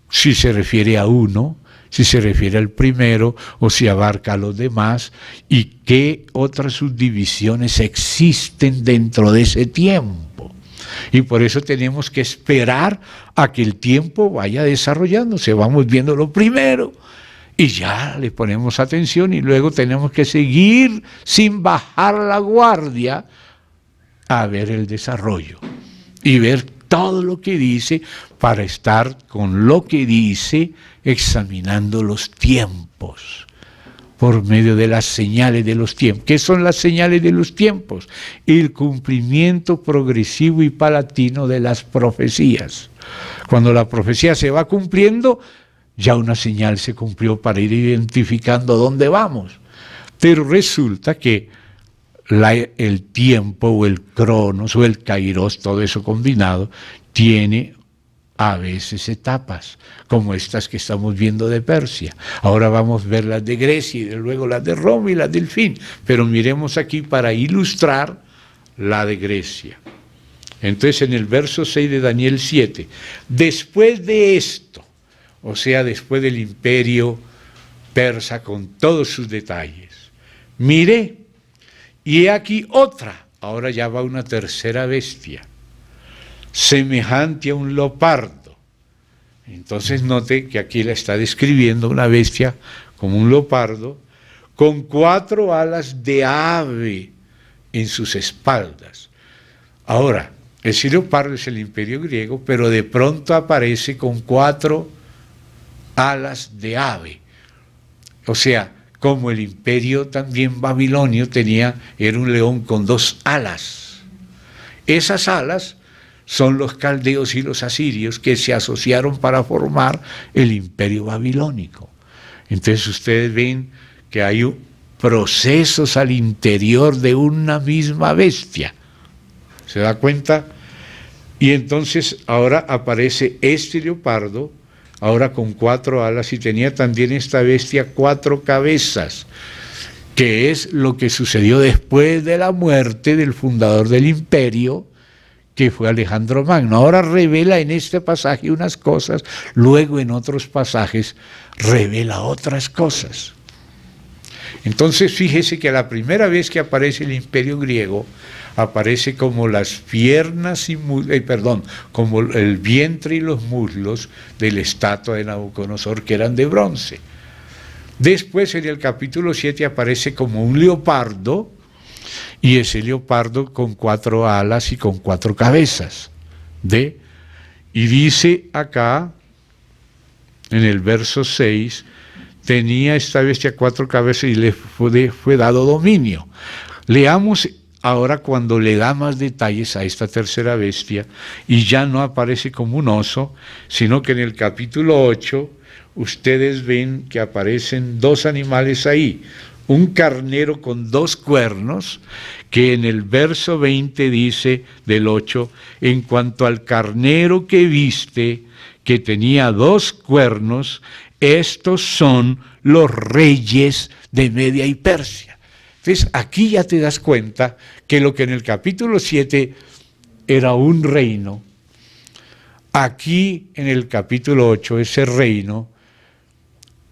si se refiere a uno, si se refiere al primero o si abarca a los demás y qué otras subdivisiones existen dentro de ese tiempo. Y por eso tenemos que esperar a que el tiempo vaya desarrollándose. Vamos viendo lo primero y ya le ponemos atención y luego tenemos que seguir sin bajar la guardia a ver el desarrollo y ver todo lo que dice para estar con lo que dice examinando los tiempos por medio de las señales de los tiempos. ¿Qué son las señales de los tiempos? El cumplimiento progresivo y palatino de las profecías. Cuando la profecía se va cumpliendo, ya una señal se cumplió para ir identificando dónde vamos. Pero resulta que el tiempo o el cronos o el kairos, todo eso combinado, tiene a veces etapas, como estas que estamos viendo de Persia. Ahora vamos a ver las de Grecia y luego las de Roma y las del fin. Pero miremos aquí para ilustrar la de Grecia. Entonces en el verso 6 de Daniel 7, después de esto, o sea, después del imperio persa con todos sus detalles, miré, y he aquí otra, ahora ya va una tercera bestia, semejante a un leopardo. Entonces note que aquí la está describiendo una bestia como un leopardo, con 4 alas de ave en sus espaldas. Ahora, ese leopardo es el imperio griego, pero de pronto aparece con 4 alas de ave. O sea, como el imperio también babilonio era un león con 2 alas. Esas alas son los caldeos y los asirios que se asociaron para formar el imperio babilónico. Entonces ustedes ven que hay procesos al interior de una misma bestia. ¿Se da cuenta? Y entonces ahora aparece este leopardo, ahora con 4 alas, y tenía también esta bestia 4 cabezas, que es lo que sucedió después de la muerte del fundador del imperio, que fue Alejandro Magno. Ahora revela en este pasaje unas cosas, luego en otros pasajes revela otras cosas. Entonces fíjese que la primera vez que aparece el imperio griego, aparece como las piernas y como el vientre y los muslos de la estatua de Nabucodonosor, que eran de bronce. Después en el capítulo 7 aparece como un leopardo, y ese leopardo con 4 alas y con 4 cabezas. Y dice acá, en el verso 6, tenía esta bestia 4 cabezas y le fue dado dominio. Leamos ahora cuando le da más detalles a esta tercera bestia, y ya no aparece como un oso, sino que en el capítulo 8 ustedes ven que aparecen 2 animales ahí, un carnero con 2 cuernos, que en el verso 20 dice del 8, en cuanto al carnero que viste, que tenía 2 cuernos, estos son los reyes de Media y Persia. Entonces aquí ya te das cuenta que lo que en el capítulo 7 era un reino, aquí en el capítulo 8 ese reino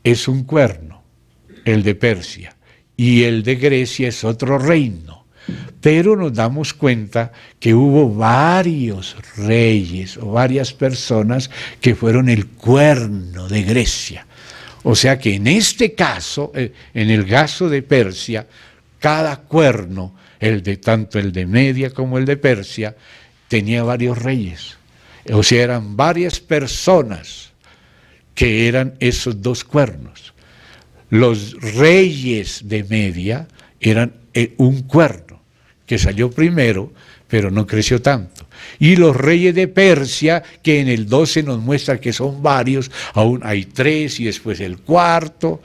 es un cuerno, el de Persia, y el de Grecia es otro reino. Pero nos damos cuenta que hubo varios reyes o varias personas que fueron el cuerno de Grecia. O sea que en este caso, en el caso de Persia, cada cuerno, tanto el de Media como el de Persia, tenía varios reyes. O sea, eran varias personas que eran esos 2 cuernos. Los reyes de Media eran un cuerno, que salió primero, pero no creció tanto. Y los reyes de Persia, que en el 12 nos muestra que son varios, aún hay 3 y después el 4,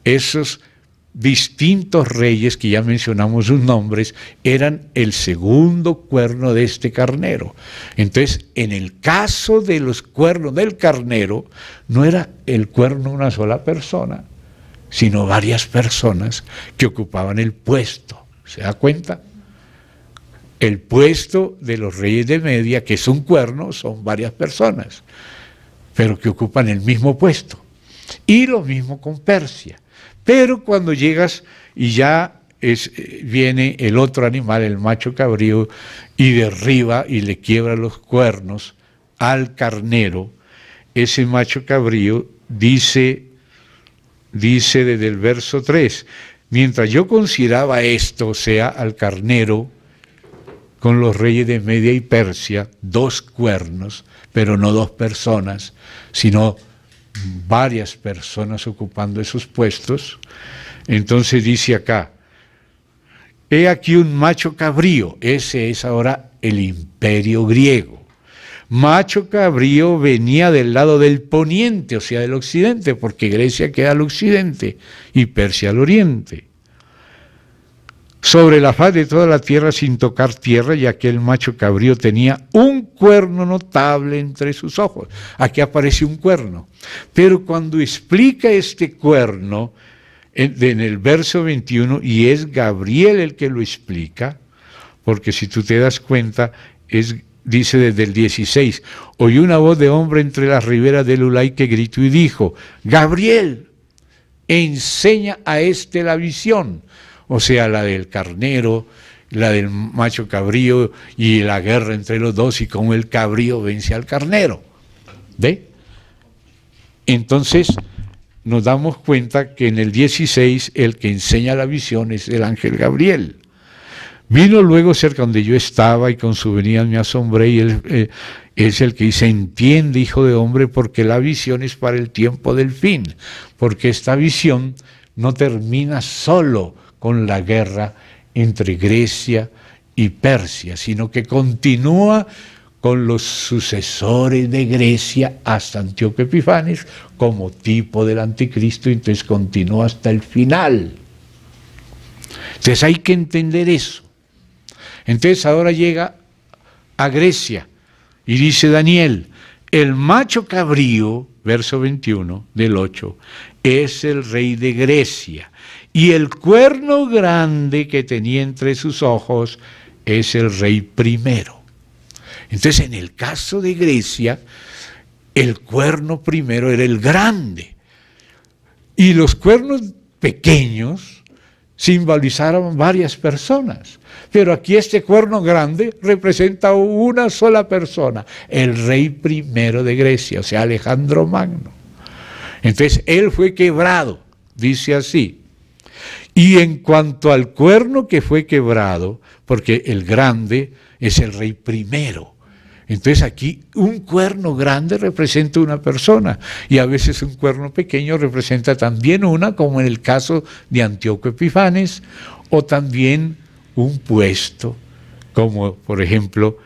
esos distintos reyes, que ya mencionamos sus nombres, eran el segundo cuerno de este carnero. Entonces, en el caso de los cuernos del carnero, no era el cuerno una sola persona, sino varias personas que ocupaban el puesto. ¿Se da cuenta? El puesto de los reyes de Media, que es un cuerno, son varias personas, pero que ocupan el mismo puesto. Y lo mismo con Persia. Pero cuando llegas y ya viene el otro animal, el macho cabrío, y derriba y le quiebra los cuernos al carnero, ese macho cabrío dice desde el verso 3, mientras yo consideraba esto, o sea, al carnero, con los reyes de Media y Persia, 2 cuernos, pero no 2 personas, sino varias personas ocupando esos puestos. Entonces dice acá, he aquí un macho cabrío, ese es ahora el imperio griego. Macho cabrío venía del lado del poniente, o sea, del occidente, porque Grecia queda al occidente y Persia al oriente. Sobre la faz de toda la tierra sin tocar tierra, y aquel macho cabrío tenía un cuerno notable entre sus ojos. Aquí aparece un cuerno. Pero cuando explica este cuerno, en el verso 21, y es Gabriel el que lo explica, porque si tú te das cuenta, dice desde el 16, oí una voz de hombre entre las riberas del Ulai que gritó y dijo, Gabriel, enseña a este la visión. O sea, la del carnero, la del macho cabrío y la guerra entre los 2 y cómo el cabrío vence al carnero. ¿Ve? Entonces nos damos cuenta que en el 16 el que enseña la visión es el ángel Gabriel. Vino luego cerca donde yo estaba y con su venida me asombré, y él es el que dice, entiende, hijo de hombre, porque la visión es para el tiempo del fin, porque esta visión no termina solo con la guerra entre Grecia y Persia, sino que continúa con los sucesores de Grecia hasta Antíoco Epifanes como tipo del anticristo, y entonces continúa hasta el final. Entonces hay que entender eso. Entonces ahora llega a Grecia y dice Daniel: el macho cabrío, verso 21 del 8, es el rey de Grecia, y el cuerno grande que tenía entre sus ojos es el rey primero. Entonces, en el caso de Grecia, el cuerno primero era el grande, y los cuernos pequeños simbolizaron varias personas. Pero aquí este cuerno grande representa a una sola persona, el rey primero de Grecia, o sea, Alejandro Magno. Entonces, él fue quebrado, dice así. Y en cuanto al cuerno que fue quebrado, porque el grande es el rey primero. Entonces aquí un cuerno grande representa una persona, y a veces un cuerno pequeño representa también una, como en el caso de Antíoco Epifanes, o también un puesto, como por ejemplo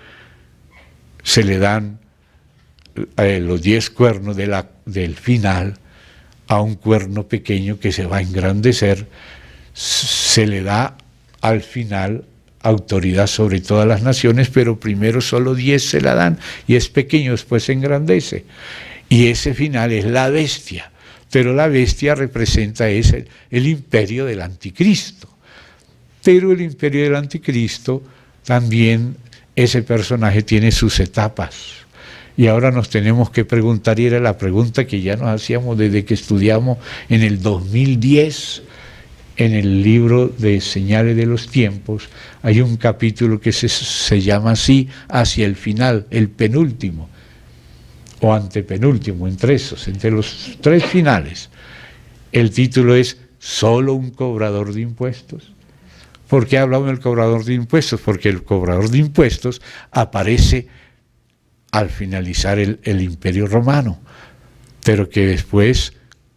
se le dan los 10 cuernos del final a un cuerno pequeño que se va a engrandecer. Se le da al final autoridad sobre todas las naciones, pero primero solo 10 se la dan, y es pequeño, después se engrandece. Y ese final es la bestia, pero la bestia representa el imperio del anticristo. Pero el imperio del anticristo también, ese personaje tiene sus etapas. Y ahora nos tenemos que preguntar, y era la pregunta que ya nos hacíamos desde que estudiamos en el 2010, en el libro de Señales de los Tiempos, hay un capítulo que se llama así, hacia el final, el penúltimo, o antepenúltimo, entre los 3 finales. El título es ¿Solo un cobrador de impuestos? ¿Por qué hablamos del cobrador de impuestos? Porque el cobrador de impuestos aparece al finalizar el Imperio Romano, pero que después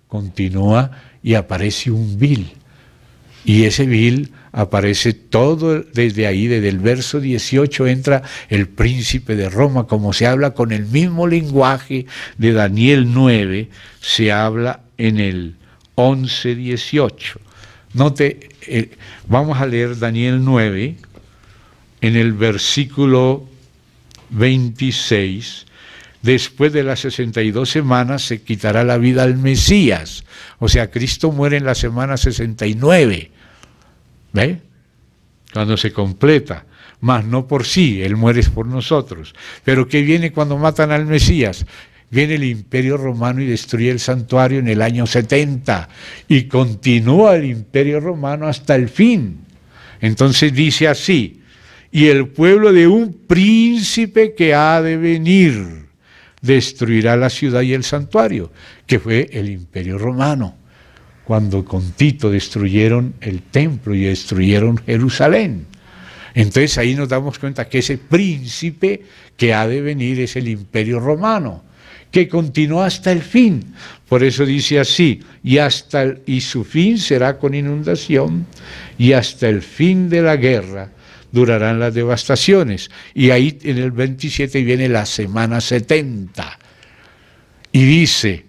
continúa y aparece un vil. Y ese vil aparece todo desde ahí, desde el verso 18 entra el príncipe de Roma, como se habla con el mismo lenguaje de Daniel 9, se habla en el 11:18. Note, vamos a leer Daniel 9, en el versículo 26, después de las 62 semanas se quitará la vida al Mesías. O sea, Cristo muere en la semana 69. ¿Ve? Cuando se completa. Mas no por sí, Él muere por nosotros. Pero ¿qué viene cuando matan al Mesías? Viene el Imperio Romano y destruye el santuario en el año 70. Y continúa el Imperio Romano hasta el fin. Entonces dice así: y el pueblo de un príncipe que ha de venir destruirá la ciudad y el santuario, que fue el Imperio Romano, cuando con Tito destruyeron el templo y destruyeron Jerusalén. Entonces ahí nos damos cuenta que ese príncipe que ha de venir es el Imperio Romano, que continúa hasta el fin. Por eso dice así: y su fin será con inundación, y hasta el fin de la guerra durarán las devastaciones. Y ahí en el 27 viene la semana 70. Y dice: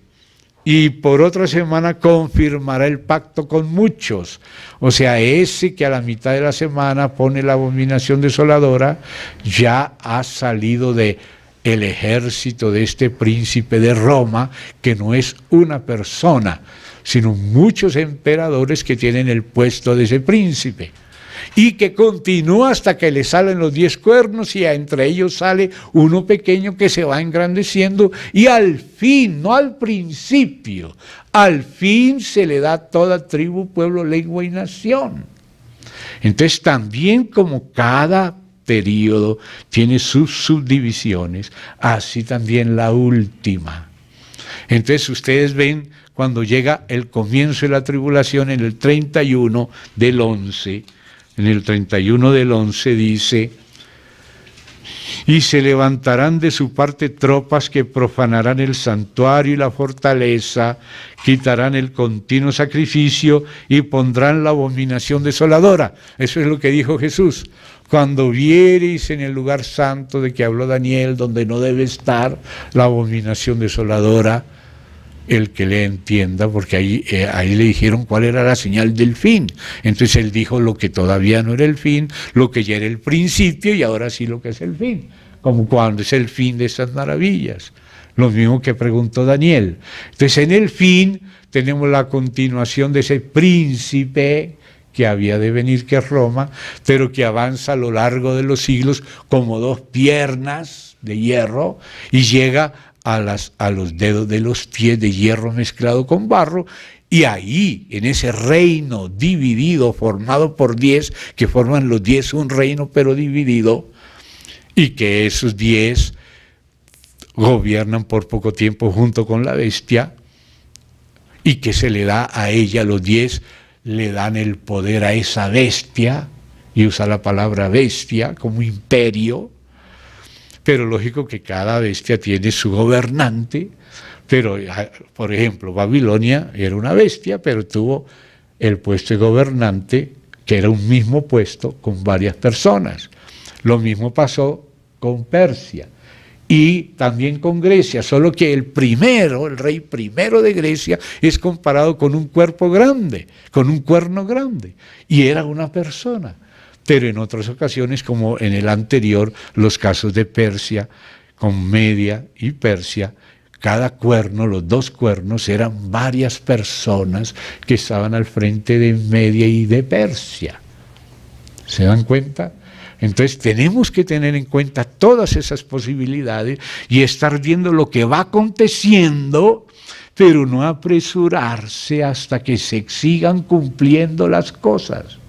y por otra semana confirmará el pacto con muchos. O sea, ese que a la mitad de la semana pone la abominación desoladora, ya ha salido de el ejército de este príncipe de Roma, que no es una persona, sino muchos emperadores que tienen el puesto de ese príncipe. Y que continúa hasta que le salen los 10 cuernos, y entre ellos sale uno pequeño que se va engrandeciendo, y al fin, no al principio, al fin se le da a toda tribu, pueblo, lengua y nación. Entonces también, como cada periodo tiene sus subdivisiones, así también la última. Entonces ustedes ven cuando llega el comienzo de la tribulación en el 31 del 11. En el 31 del 11 dice: y se levantarán de su parte tropas que profanarán el santuario y la fortaleza, quitarán el continuo sacrificio y pondrán la abominación desoladora. Eso es lo que dijo Jesús. Cuando viereis en el lugar santo de que habló Daniel, donde no debe estar la abominación desoladora, el que le entienda, porque ahí le dijeron cuál era la señal del fin. Entonces él dijo lo que todavía no era el fin, lo que ya era el principio y ahora sí lo que es el fin, como cuando es el fin de estas maravillas. Lo mismo que preguntó Daniel. Entonces en el fin tenemos la continuación de ese príncipe que había de venir, que es Roma, pero que avanza a lo largo de los siglos como dos piernas de hierro y llega a los dedos de los pies de hierro mezclado con barro, y ahí, en ese reino dividido, formado por 10, que forman los 10 un reino pero dividido, y que esos 10 gobiernan por poco tiempo junto con la bestia, y que se le da a ella, los 10 le dan el poder a esa bestia, y usa la palabra bestia como imperio. Pero lógico que cada bestia tiene su gobernante, pero por ejemplo Babilonia era una bestia, pero tuvo el puesto de gobernante, que era un mismo puesto con varias personas. Lo mismo pasó con Persia y también con Grecia, solo que el rey primero de Grecia es comparado con un cuerpo grande, con un cuerno grande, y era una persona. Pero en otras ocasiones, como en el anterior, los casos de Persia, con Media y Persia, cada cuerno, los 2 cuernos, eran varias personas que estaban al frente de Media y de Persia. ¿Se dan cuenta? Entonces tenemos que tener en cuenta todas esas posibilidades y estar viendo lo que va aconteciendo, pero no apresurarse hasta que se sigan cumpliendo las cosas.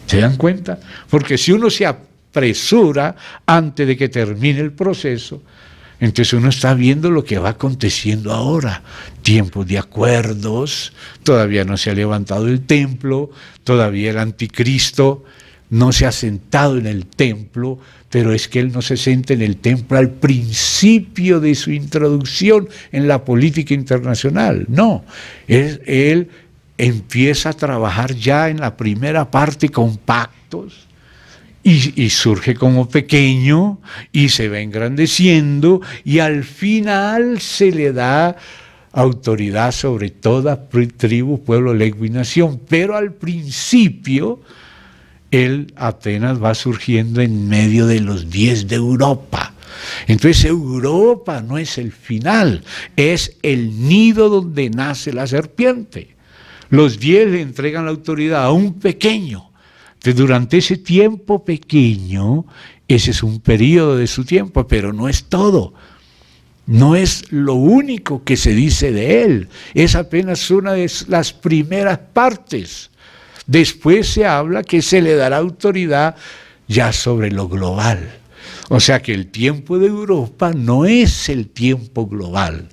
¿Se dan cuenta? Porque si uno se apresura antes de que termine el proceso, entonces uno está viendo lo que va aconteciendo ahora. Tiempos de acuerdos, todavía no se ha levantado el templo, todavía el anticristo no se ha sentado en el templo, pero es que él no se sienta en el templo al principio de su introducción en la política internacional. No, él empieza a trabajar ya en la primera parte con pactos y surge como pequeño y se va engrandeciendo y al final se le da autoridad sobre toda tribu, pueblo, lengua y nación, pero al principio él apenas va surgiendo en medio de los 10 de Europa. Entonces Europa no es el final, es el nido donde nace la serpiente. Los 10 le entregan la autoridad a un pequeño. Entonces, durante ese tiempo pequeño, ese es un periodo de su tiempo, pero no es todo. No es lo único que se dice de él. Es apenas una de las primeras partes. Después se habla que se le dará autoridad ya sobre lo global. O sea que el tiempo de Europa no es el tiempo global.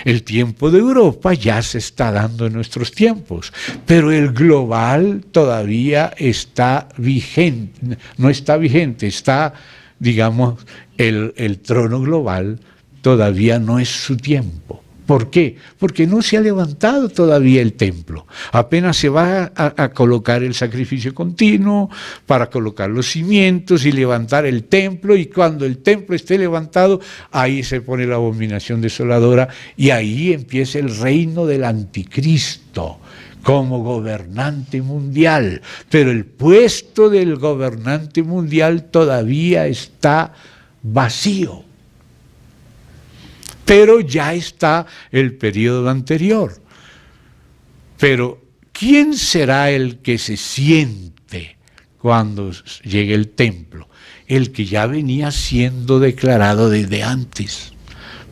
El tiempo de Europa ya se está dando en nuestros tiempos, pero el global todavía está vigente, no está vigente, está, digamos, el trono global todavía no es su tiempo. ¿Por qué? Porque no se ha levantado todavía el templo. Apenas se va a colocar el sacrificio continuo para colocar los cimientos y levantar el templo, y cuando el templo esté levantado, ahí se pone la abominación desoladora y ahí empieza el reino del anticristo como gobernante mundial. Pero el puesto del gobernante mundial todavía está vacío. Pero ya está el periodo anterior. Pero, ¿quién será el que se siente cuando llegue el templo? El que ya venía siendo declarado desde antes,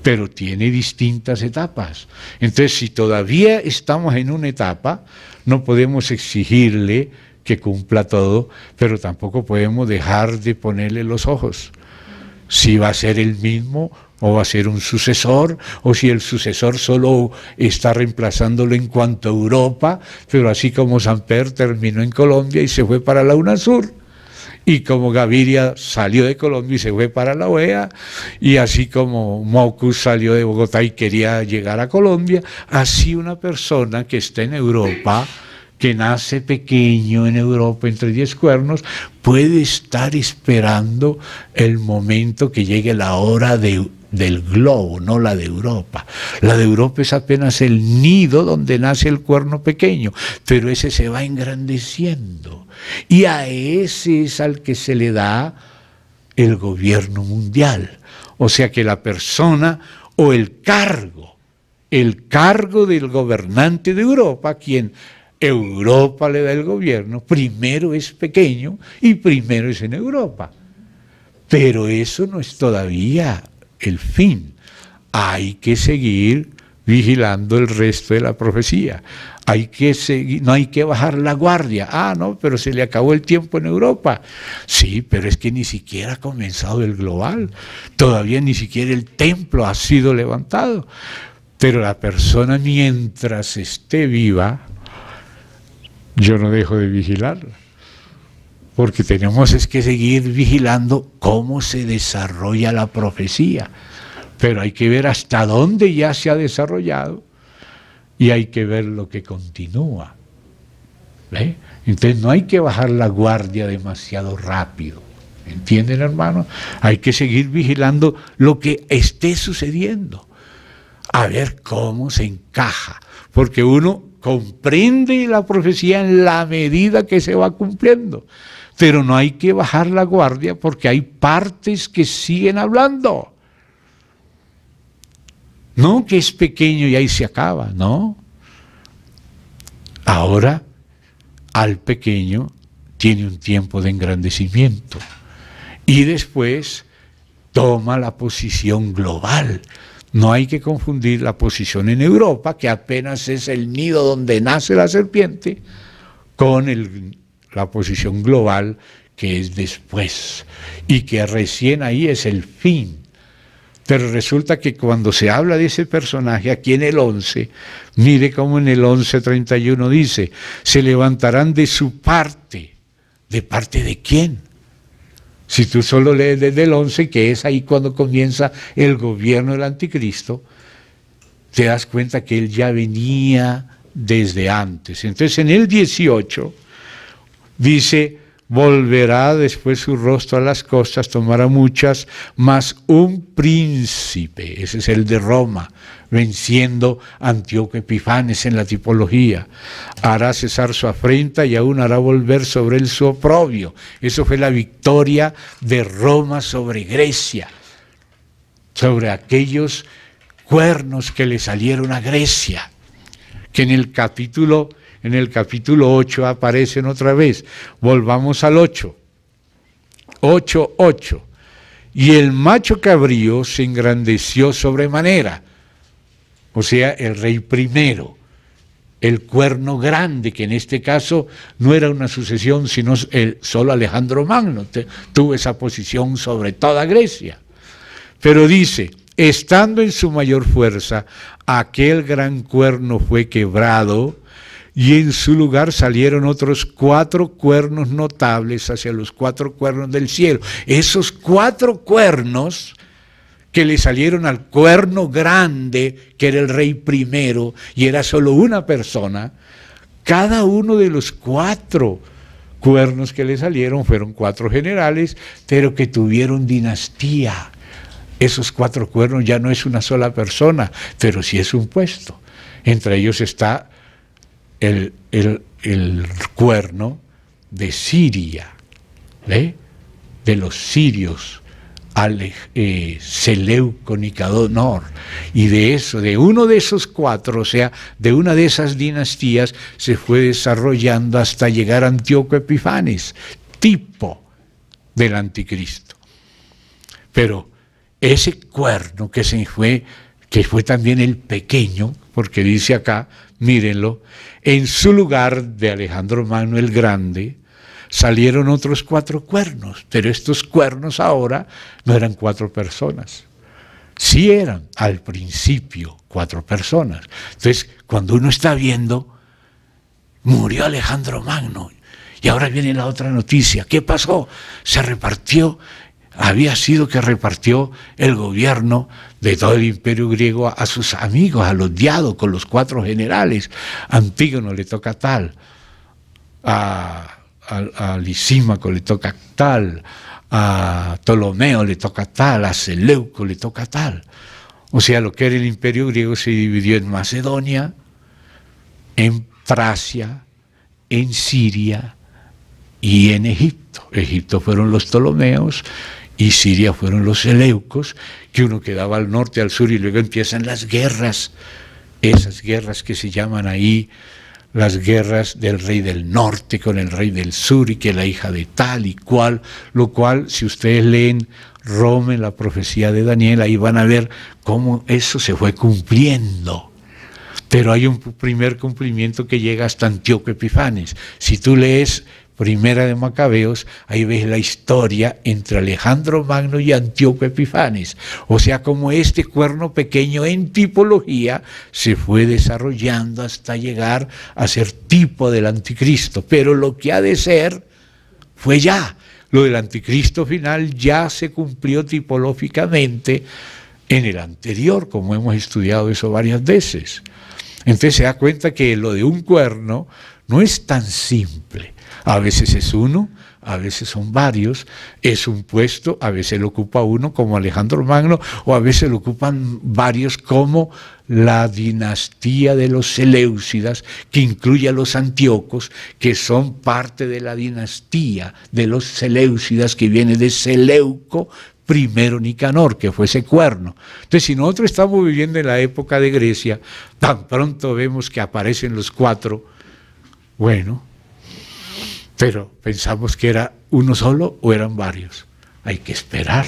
pero tiene distintas etapas. Entonces, si todavía estamos en una etapa, no podemos exigirle que cumpla todo, pero tampoco podemos dejar de ponerle los ojos. Si va a ser el mismo, o va a ser un sucesor, o si el sucesor solo está reemplazándolo en cuanto a Europa, pero así como Samper terminó en Colombia y se fue para la UNASUR, Y como Gaviria salió de Colombia y se fue para la OEA, y así como Mockus salió de Bogotá y quería llegar a Colombia, así una persona que está en Europa, que nace pequeño en Europa entre 10 cuernos, puede estar esperando el momento que llegue la hora del globo, no la de Europa. La de Europa es apenas el nido donde nace el cuerno pequeño, pero ese se va engrandeciendo. Y a ese es al que se le da el gobierno mundial. O sea que la persona o el cargo del gobernante de Europa, quien Europa le da el gobierno, primero es pequeño y primero es en Europa. Pero eso no es todavía el fin. Hay que seguir vigilando el resto de la profecía. Hay que seguir, no hay que bajar la guardia. Ah, no, pero se le acabó el tiempo en Europa. Sí, pero es que ni siquiera ha comenzado el global. Todavía ni siquiera el templo ha sido levantado. Pero la persona, mientras esté viva, yo no dejo de vigilarla. Porque tenemos es que seguir vigilando cómo se desarrolla la profecía. Pero hay que ver hasta dónde ya se ha desarrollado y hay que ver lo que continúa. ¿Ve? Entonces no hay que bajar la guardia demasiado rápido. ¿Entienden, hermano? Hay que seguir vigilando lo que esté sucediendo. A ver cómo se encaja. Porque uno comprende la profecía en la medida que se va cumpliendo. Pero no hay que bajar la guardia porque hay partes que siguen hablando. No que es pequeño y ahí se acaba, no. Ahora, al pequeño tiene un tiempo de engrandecimiento y después toma la posición global. No hay que confundir la posición en Europa, que apenas es el nido donde nace la serpiente, con la posición global que es después y que recién ahí es el fin. Pero resulta que cuando se habla de ese personaje, aquí en el 11, mire cómo en el 11:31 dice, se levantarán de su parte. ¿De parte de quién? Si tú solo lees desde el 11, que es ahí cuando comienza el gobierno del anticristo, te das cuenta que él ya venía desde antes. Entonces en el 18 dice, volverá después su rostro a las costas, tomará muchas, mas un príncipe, ese es el de Roma, venciendo a Antíoco Epifanes en la tipología, hará cesar su afrenta y aún hará volver sobre él su oprobio. Eso fue la victoria de Roma sobre Grecia, sobre aquellos cuernos que le salieron a Grecia, que en el capítulo 8 aparecen otra vez. Volvamos al 8. 8:8. Y el macho cabrío se engrandeció sobremanera. O sea, el rey primero. El cuerno grande, que en este caso no era una sucesión, sino solo Alejandro Magno tuvo esa posición sobre toda Grecia. Pero dice, estando en su mayor fuerza, aquel gran cuerno fue quebrado, y en su lugar salieron otros 4 cuernos notables hacia los 4 cuernos del cielo. Esos 4 cuernos que le salieron al cuerno grande, que era el rey primero, y era solo una persona, cada uno de los 4 cuernos que le salieron fueron 4 generales, pero que tuvieron dinastía. Esos 4 cuernos ya no es una sola persona, pero sí es un puesto. Entre ellos está el cuerno de Siria, ¿ve? De los sirios, Seleuco, Nicadonor, y de uno de esos 4, o sea, de una de esas dinastías, se fue desarrollando hasta llegar a Antíoco Epifanes, tipo del anticristo. Pero ese cuerno que fue también el pequeño, porque dice acá, mírenlo, en su lugar de Alejandro Magno el Grande, salieron otros 4 cuernos, pero estos cuernos ahora no eran 4 personas. Sí eran al principio 4 personas. Entonces, cuando uno está viendo, murió Alejandro Magno, Y ahora viene la otra noticia. ¿Qué pasó? Se repartió, había sido que repartió el gobierno de todo el imperio griego a sus amigos, a los diádocos, los 4 generales. A Antígono le toca tal, a Lisímaco le toca tal, a Ptolomeo le toca tal, a Seleuco le toca tal. O sea, lo que era el imperio griego se dividió en Macedonia, en Tracia, en Siria y en Egipto. Egipto fueron los Ptolomeos y Siria fueron los Seleucos, que uno quedaba al norte, al sur, y luego empiezan las guerras, esas guerras que se llaman ahí las guerras del rey del norte con el rey del sur, y que la hija de tal y cual, lo cual, si ustedes leen Roma, en la profecía de Daniel, ahí van a ver cómo eso se fue cumpliendo. Pero hay un primer cumplimiento que llega hasta Antíoco Epifanes. Si tú lees Primera de Macabeos, ahí ves la historia entre Alejandro Magno y Antíoco Epifanes. O sea, como este cuerno pequeño en tipología se fue desarrollando hasta llegar a ser tipo del anticristo. Pero lo que ha de ser fue ya. Lo del anticristo final ya se cumplió tipológicamente en el anterior, como hemos estudiado eso varias veces. Entonces se da cuenta que lo de un cuerno no es tan simple. A veces es uno, a veces son varios, es un puesto, a veces lo ocupa uno como Alejandro Magno, o a veces lo ocupan varios como la dinastía de los Seleucidas, que incluye a los Antíocos, que son parte de la dinastía de los Seleucidas, que viene de Seleuco primero Nicanor, que fue ese cuerno. Entonces, si nosotros estamos viviendo en la época de Grecia, tan pronto vemos que aparecen los 4, bueno, pero pensamos que era uno solo o eran varios. Hay que esperar.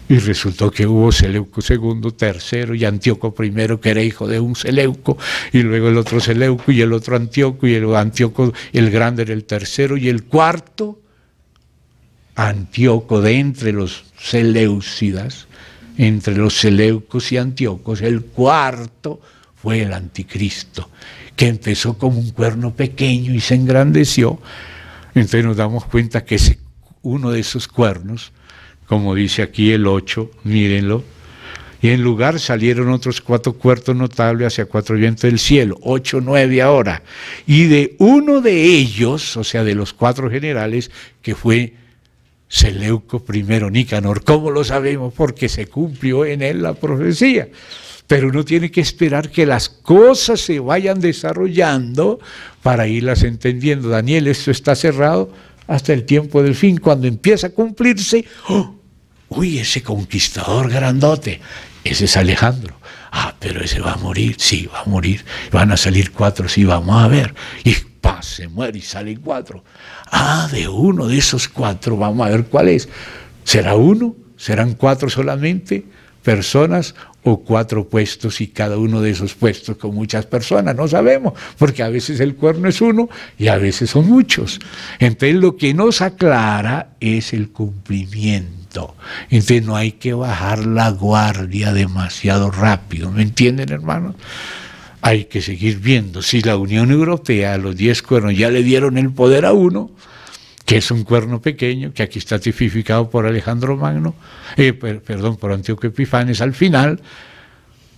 Y resultó que hubo Seleuco II, tercero, y Antíoco I, que era hijo de un Seleuco, y luego el otro Seleuco, y el otro Antíoco, y el Antíoco el grande era el tercero, y el cuarto, Antíoco, de entre los Seleucidas, entre los Seleucos y Antíocos, el cuarto fue el anticristo, que empezó como un cuerno pequeño y se engrandeció. Entonces nos damos cuenta que uno de esos cuernos, como dice aquí el 8, mírenlo, y en lugar salieron otros 4 cuernos notables hacia 4 vientos del cielo, 8, 9 ahora, y de uno de ellos, o sea, de los 4 generales, que fue Seleuco I Nicanor. ¿Cómo lo sabemos? Porque se cumplió en él la profecía. Pero uno tiene que esperar que las cosas se vayan desarrollando para irlas entendiendo. Daniel, esto está cerrado hasta el tiempo del fin. Cuando empieza a cumplirse, ¡oh! Uy, ese conquistador grandote, ese es Alejandro. Ah, pero ese va a morir, sí, va a morir. Van a salir 4, sí, vamos a ver. Y ¡pah! Se muere y salen 4. Ah, de uno de esos 4, vamos a ver cuál es. ¿Será uno? ¿Serán 4 solamente personas o 4 puestos, y cada uno de esos puestos con muchas personas? No sabemos, porque a veces el cuerno es uno y a veces son muchos. Entonces lo que nos aclara es el cumplimiento. Entonces no hay que bajar la guardia demasiado rápido, ¿me entienden, hermanos? Hay que seguir viendo. Si la Unión Europea, los 10 cuernos, ya le dieron el poder a uno, que es un cuerno pequeño, que aquí está tipificado por Alejandro Magno, por Antíoco Epifanes al final,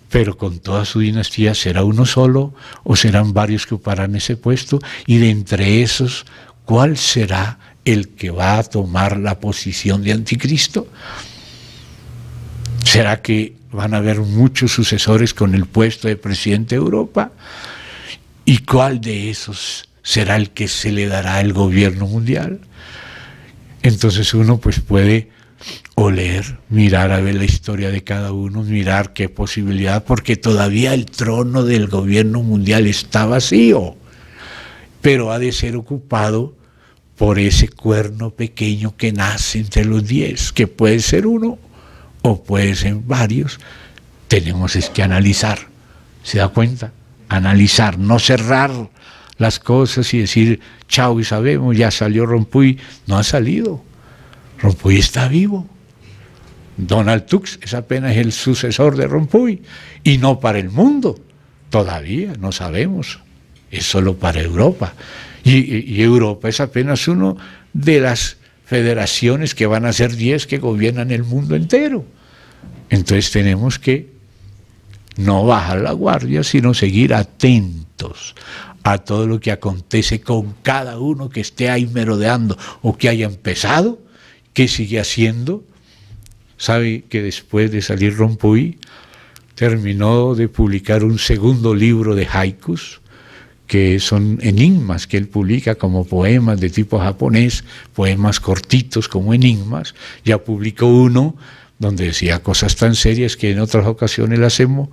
pero con toda su dinastía, ¿será uno solo o serán varios que ocuparán ese puesto? Y de entre esos, ¿cuál será el que va a tomar la posición de anticristo? ¿Será que van a haber muchos sucesores con el puesto de presidente de Europa? ¿Y cuál de esos será el que se le dará el gobierno mundial? Entonces uno pues puede oler, mirar a ver la historia de cada uno, mirar qué posibilidad, porque todavía el trono del gobierno mundial está vacío, pero ha de ser ocupado por ese cuerno pequeño que nace entre los 10, que puede ser uno o puede ser varios. Tenemos que analizar, ¿se da cuenta? Analizar, no cerrar las cosas y decir, chao y sabemos, ya salió Rompuy. No ha salido. Rompuy está vivo. Donald Tusk es apenas el sucesor de Rompuy, y no para el mundo. Todavía no sabemos. Es solo para Europa. Y Europa es apenas una de las federaciones que van a ser 10 que gobiernan el mundo entero. Entonces tenemos que no bajar la guardia, sino seguir atentos a todo lo que acontece con cada uno que esté ahí merodeando o que haya empezado, que sigue haciendo. Sabe que después de salir Rompuy, terminó de publicar un segundo libro de haikus, que son enigmas que él publica como poemas de tipo japonés, poemas cortitos como enigmas. Ya publicó uno donde decía cosas tan serias que en otras ocasiones las hemos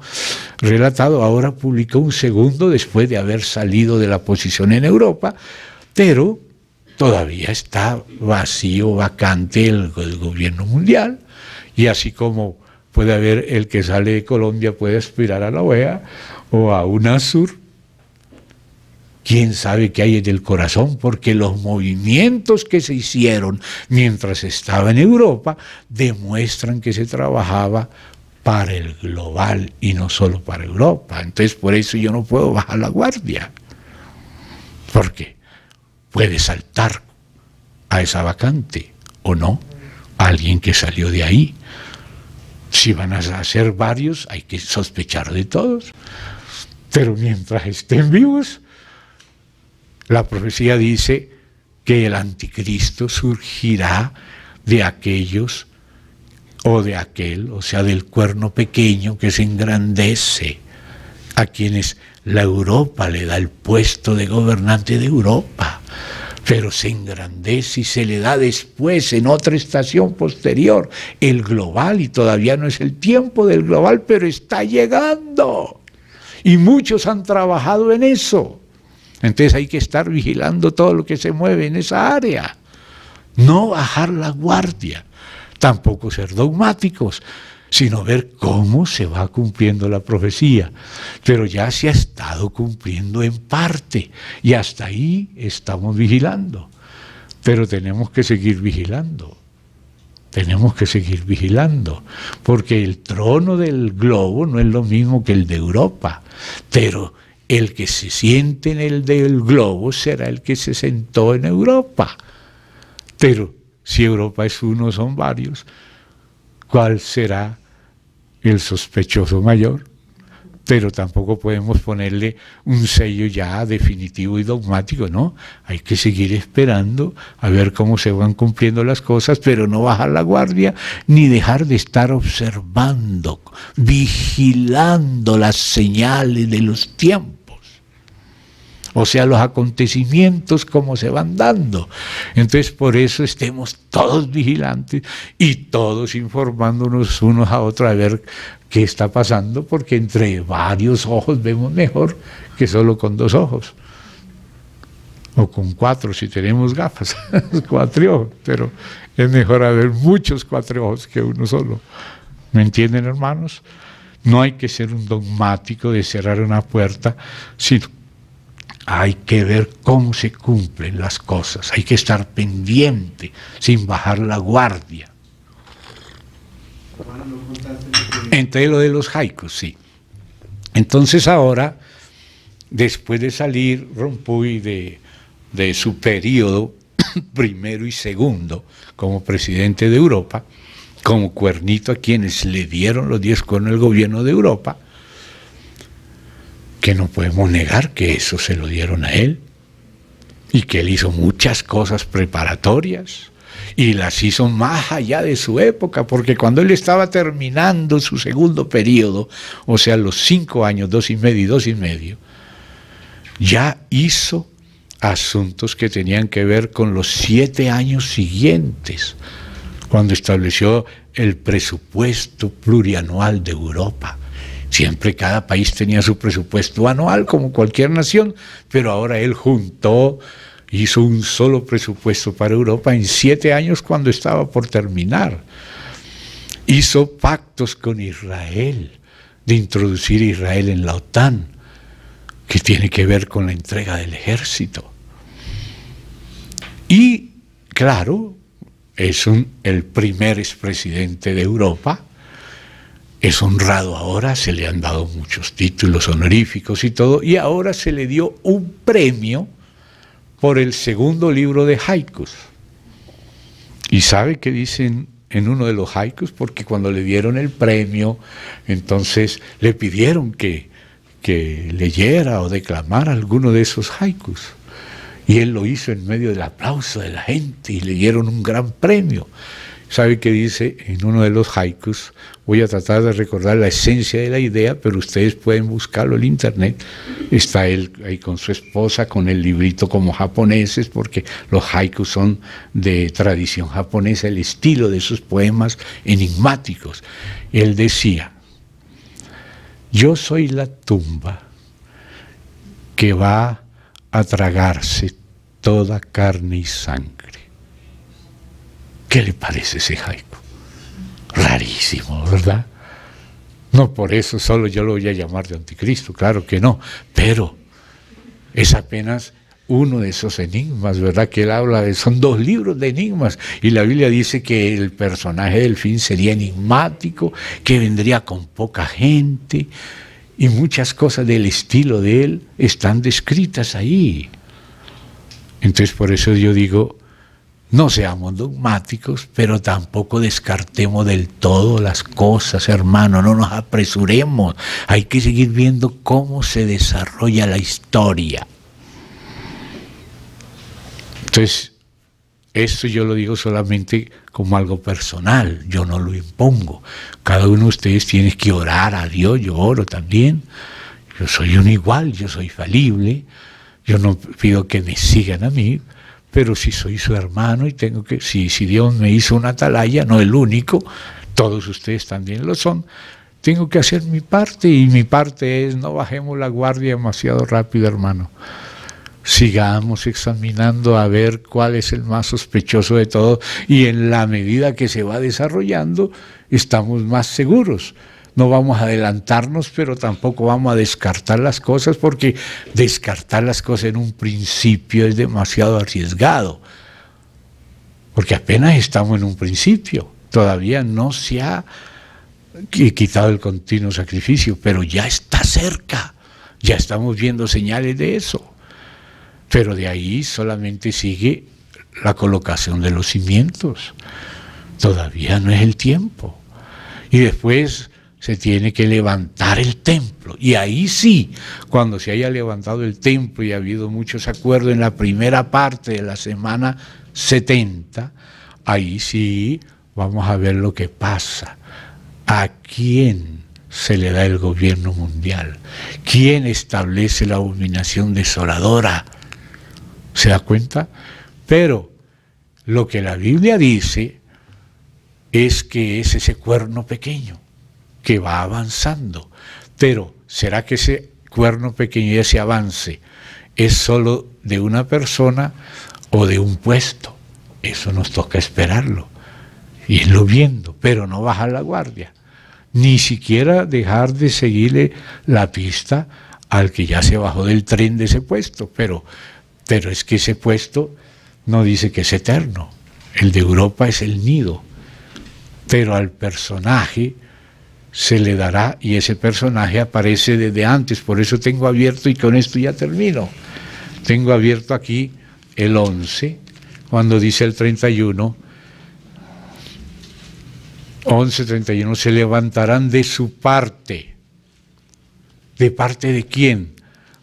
relatado. Ahora publicó un segundo después de haber salido de la posición en Europa, pero todavía está vacío, vacante el gobierno mundial, y así como puede haber el que sale de Colombia puede aspirar a la OEA o a UNASUR, quién sabe qué hay en el corazón, porque los movimientos que se hicieron mientras estaba en Europa demuestran que se trabajaba para el global y no solo para Europa. Entonces por eso yo no puedo bajar la guardia, porque puede saltar a esa vacante o no alguien que salió de ahí. Si van a ser varios, hay que sospechar de todos, pero mientras estén vivos, la profecía dice que el anticristo surgirá de aquellos o de aquel, o sea, del cuerno pequeño que se engrandece, a quienes la Europa le da el puesto de gobernante de Europa, pero se engrandece y se le da después, en otra estación posterior, el global, y todavía no es el tiempo del global, pero está llegando, y muchos han trabajado en eso. Entonces hay que estar vigilando todo lo que se mueve en esa área, no bajar la guardia, tampoco ser dogmáticos, sino ver cómo se va cumpliendo la profecía. Pero ya se ha estado cumpliendo en parte, y hasta ahí estamos vigilando. Pero tenemos que seguir vigilando, porque el trono del globo no es lo mismo que el de Europa, pero el que se siente en el del globo será el que se sentó en Europa. Pero si Europa es uno, son varios, ¿cuál será el sospechoso mayor? Pero tampoco podemos ponerle un sello ya definitivo y dogmático, no. Hay que seguir esperando a ver cómo se van cumpliendo las cosas, pero no bajar la guardia, ni dejar de estar observando, vigilando las señales de los tiempos. O sea, los acontecimientos como se van dando. Entonces, por eso estemos todos vigilantes y todos informándonos unos a otros a ver qué está pasando, porque entre varios ojos vemos mejor que solo con 2 ojos. O con 4 si tenemos gafas, 4 ojos, pero es mejor haber muchos 4 ojos que uno solo. ¿Me entienden, hermanos? No hay que ser un dogmático de cerrar una puerta, sino hay que ver cómo se cumplen las cosas, hay que estar pendiente, sin bajar la guardia. Entre lo de los haikus, sí. Entonces ahora, después de salir Rompuy de su periodo primero y segundo como presidente de Europa, como cuernito a quienes le dieron los 10 cuernos del gobierno de Europa, que no podemos negar que eso se lo dieron a él, y que él hizo muchas cosas preparatorias, y las hizo más allá de su época, porque cuando él estaba terminando su segundo periodo, o sea, los 5 años, 2 y medio y 2 y medio, ya hizo asuntos que tenían que ver con los 7 años siguientes, cuando estableció el presupuesto plurianual de Europa. Siempre cada país tenía su presupuesto anual, como cualquier nación, pero ahora él hizo un solo presupuesto para Europa en 7 años cuando estaba por terminar. Hizo pactos con Israel, de introducir a Israel en la OTAN, que tiene que ver con la entrega del ejército. Y, claro, es el primer expresidente de Europa. Es honrado ahora, se le han dado muchos títulos honoríficos y todo, y ahora se le dio un premio por el segundo libro de haikus. ¿Y sabe qué dicen en uno de los haikus? Porque cuando le dieron el premio, entonces le pidieron que leyera o declamara alguno de esos haikus. Y él lo hizo en medio del aplauso de la gente y le dieron un gran premio. ¿Sabe qué dice en uno de los haikus? Voy a tratar de recordar la esencia de la idea, pero ustedes pueden buscarlo en internet. Está él ahí con su esposa, con el librito como japoneses, porque los haikus son de tradición japonesa, el estilo de esos poemas enigmáticos. Él decía: yo soy la tumba que va a tragarse toda carne y sangre. ¿Qué le parece ese haiku? Rarísimo, ¿verdad? No por eso solo yo lo voy a llamar de anticristo, claro que no, pero es apenas uno de esos enigmas, ¿verdad? Que él habla de, son 2 libros de enigmas, y la Biblia dice que el personaje del fin sería enigmático, que vendría con poca gente, y muchas cosas del estilo de él están descritas ahí. Entonces por eso yo digo, no seamos dogmáticos, pero tampoco descartemos del todo las cosas, hermano, no nos apresuremos, hay que seguir viendo cómo se desarrolla la historia. Entonces, esto yo lo digo solamente como algo personal, yo no lo impongo. Cada uno de ustedes tiene que orar a Dios, yo oro también. Yo soy un igual, yo soy falible, yo no pido que me sigan a mí, pero si soy su hermano y tengo que, si Dios me hizo una atalaya, no el único, todos ustedes también lo son, tengo que hacer mi parte, y mi parte es no bajemos la guardia demasiado rápido, hermano. Sigamos examinando a ver cuál es el más sospechoso de todo, y en la medida que se va desarrollando estamos más seguros. No vamos a adelantarnos, pero tampoco vamos a descartar las cosas, porque descartar las cosas en un principio es demasiado arriesgado, porque apenas estamos en un principio, todavía no se ha quitado el continuo sacrificio, pero ya está cerca, ya estamos viendo señales de eso. Pero de ahí solamente sigue la colocación de los cimientos. Todavía no es el tiempo. Y después se tiene que levantar el templo. Y ahí sí, cuando se haya levantado el templo y ha habido muchos acuerdos en la primera parte de la semana 70, ahí sí vamos a ver lo que pasa. ¿A quién se le da el gobierno mundial? ¿Quién establece la abominación desoladora? ¿Se da cuenta? Pero lo que la Biblia dice es que es ese cuerno pequeño que va avanzando. Pero ¿será que ese cuerno pequeño y ese avance es solo de una persona o de un puesto? Eso nos toca esperarlo, irlo viendo, pero no bajar la guardia, ni siquiera dejar de seguirle la pista al que ya se bajó del tren de ese puesto, pero es que ese puesto no dice que es eterno. El de Europa es el nido, pero al personaje se le dará, y ese personaje aparece desde antes. Por eso tengo abierto, y con esto ya termino, tengo abierto aquí el 11, cuando dice el 31, 11:31, se levantarán de su parte. ¿De parte de quién?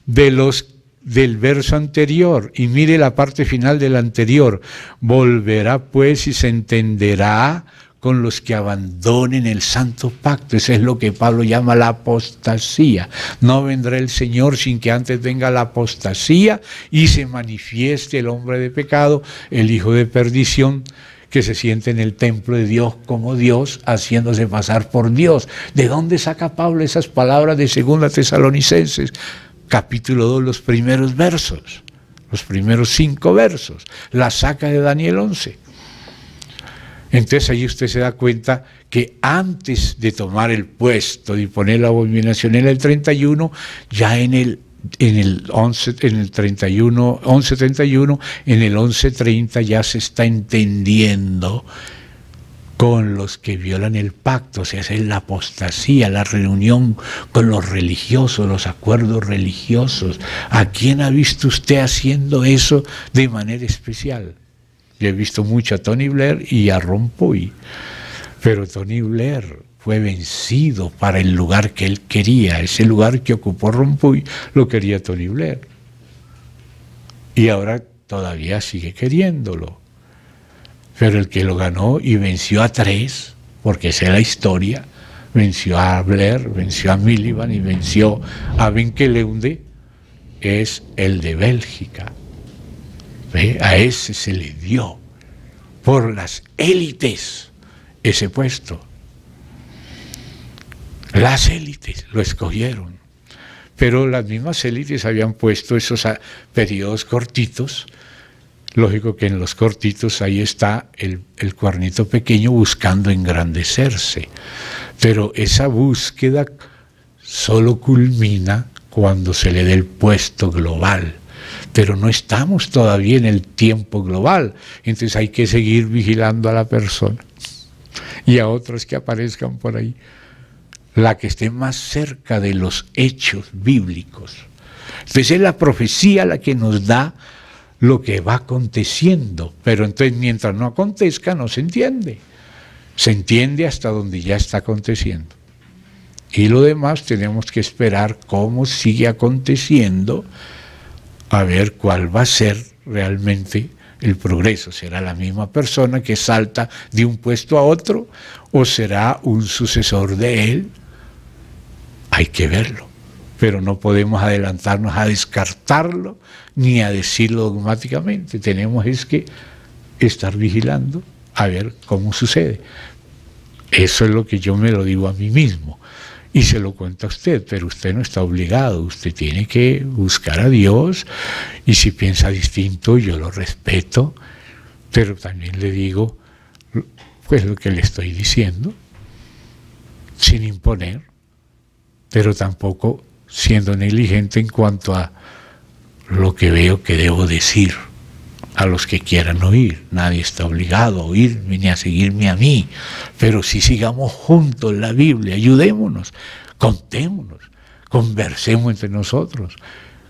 De los del verso anterior, y mire la parte final del anterior: volverá pues y se entenderá con los que abandonen el santo pacto. Eso es lo que Pablo llama la apostasía. No vendrá el Señor sin que antes venga la apostasía y se manifieste el hombre de pecado, el hijo de perdición, que se siente en el templo de Dios como Dios, haciéndose pasar por Dios. ¿De dónde saca Pablo esas palabras de 2 Tesalonicenses? Capítulo 2, los primeros versos, los primeros 5 versos, la saca de Daniel 11. Entonces ahí usted se da cuenta que antes de tomar el puesto y poner la abominación en el 31, ya en el 11, en el 31, 11:31, en el 11:30 ya se está entendiendo con los que violan el pacto, se hace la apostasía, la reunión con los religiosos, los acuerdos religiosos. ¿A quién ha visto usted haciendo eso de manera especial? Yo he visto mucho a Tony Blair y a Rompuy, pero Tony Blair fue vencido para el lugar que él quería. Ese lugar que ocupó Rompuy lo quería Tony Blair, y ahora todavía sigue queriéndolo. Pero el que lo ganó y venció a 3, porque esa es la historia, venció a Blair, venció a Miliband y venció a Winckelunde, es el de Bélgica. ¿Ve? A ese se le dio por las élites ese puesto. Las élites lo escogieron, pero las mismas élites habían puesto esos periodos cortitos. Lógico que en los cortitos ahí está el cuernito pequeño buscando engrandecerse, pero esa búsqueda solo culmina cuando se le dé el puesto global, pero no estamos todavía en el tiempo global, entonces hay que seguir vigilando a la persona y a otros que aparezcan por ahí, la que esté más cerca de los hechos bíblicos. Entonces es la profecía la que nos da lo que va aconteciendo, pero entonces mientras no acontezca no se entiende. Se entiende hasta donde ya está aconteciendo. Y lo demás tenemos que esperar cómo sigue aconteciendo, a ver cuál va a ser realmente el progreso. ¿Será la misma persona que salta de un puesto a otro o será un sucesor de él? Hay que verlo, pero no podemos adelantarnos a descartarlo ni a decirlo dogmáticamente. Tenemos es que estar vigilando a ver cómo sucede. Eso es lo que yo me lo digo a mí mismo y se lo cuento a usted, pero usted no está obligado, usted tiene que buscar a Dios, y si piensa distinto yo lo respeto, pero también le digo pues lo que le estoy diciendo, sin imponer, pero tampoco siendo negligente en cuanto a lo que veo que debo decir a los que quieran oír. Nadie está obligado a oírme ni a seguirme a mí, pero sí sigamos juntos la Biblia, ayudémonos, contémonos, conversemos entre nosotros,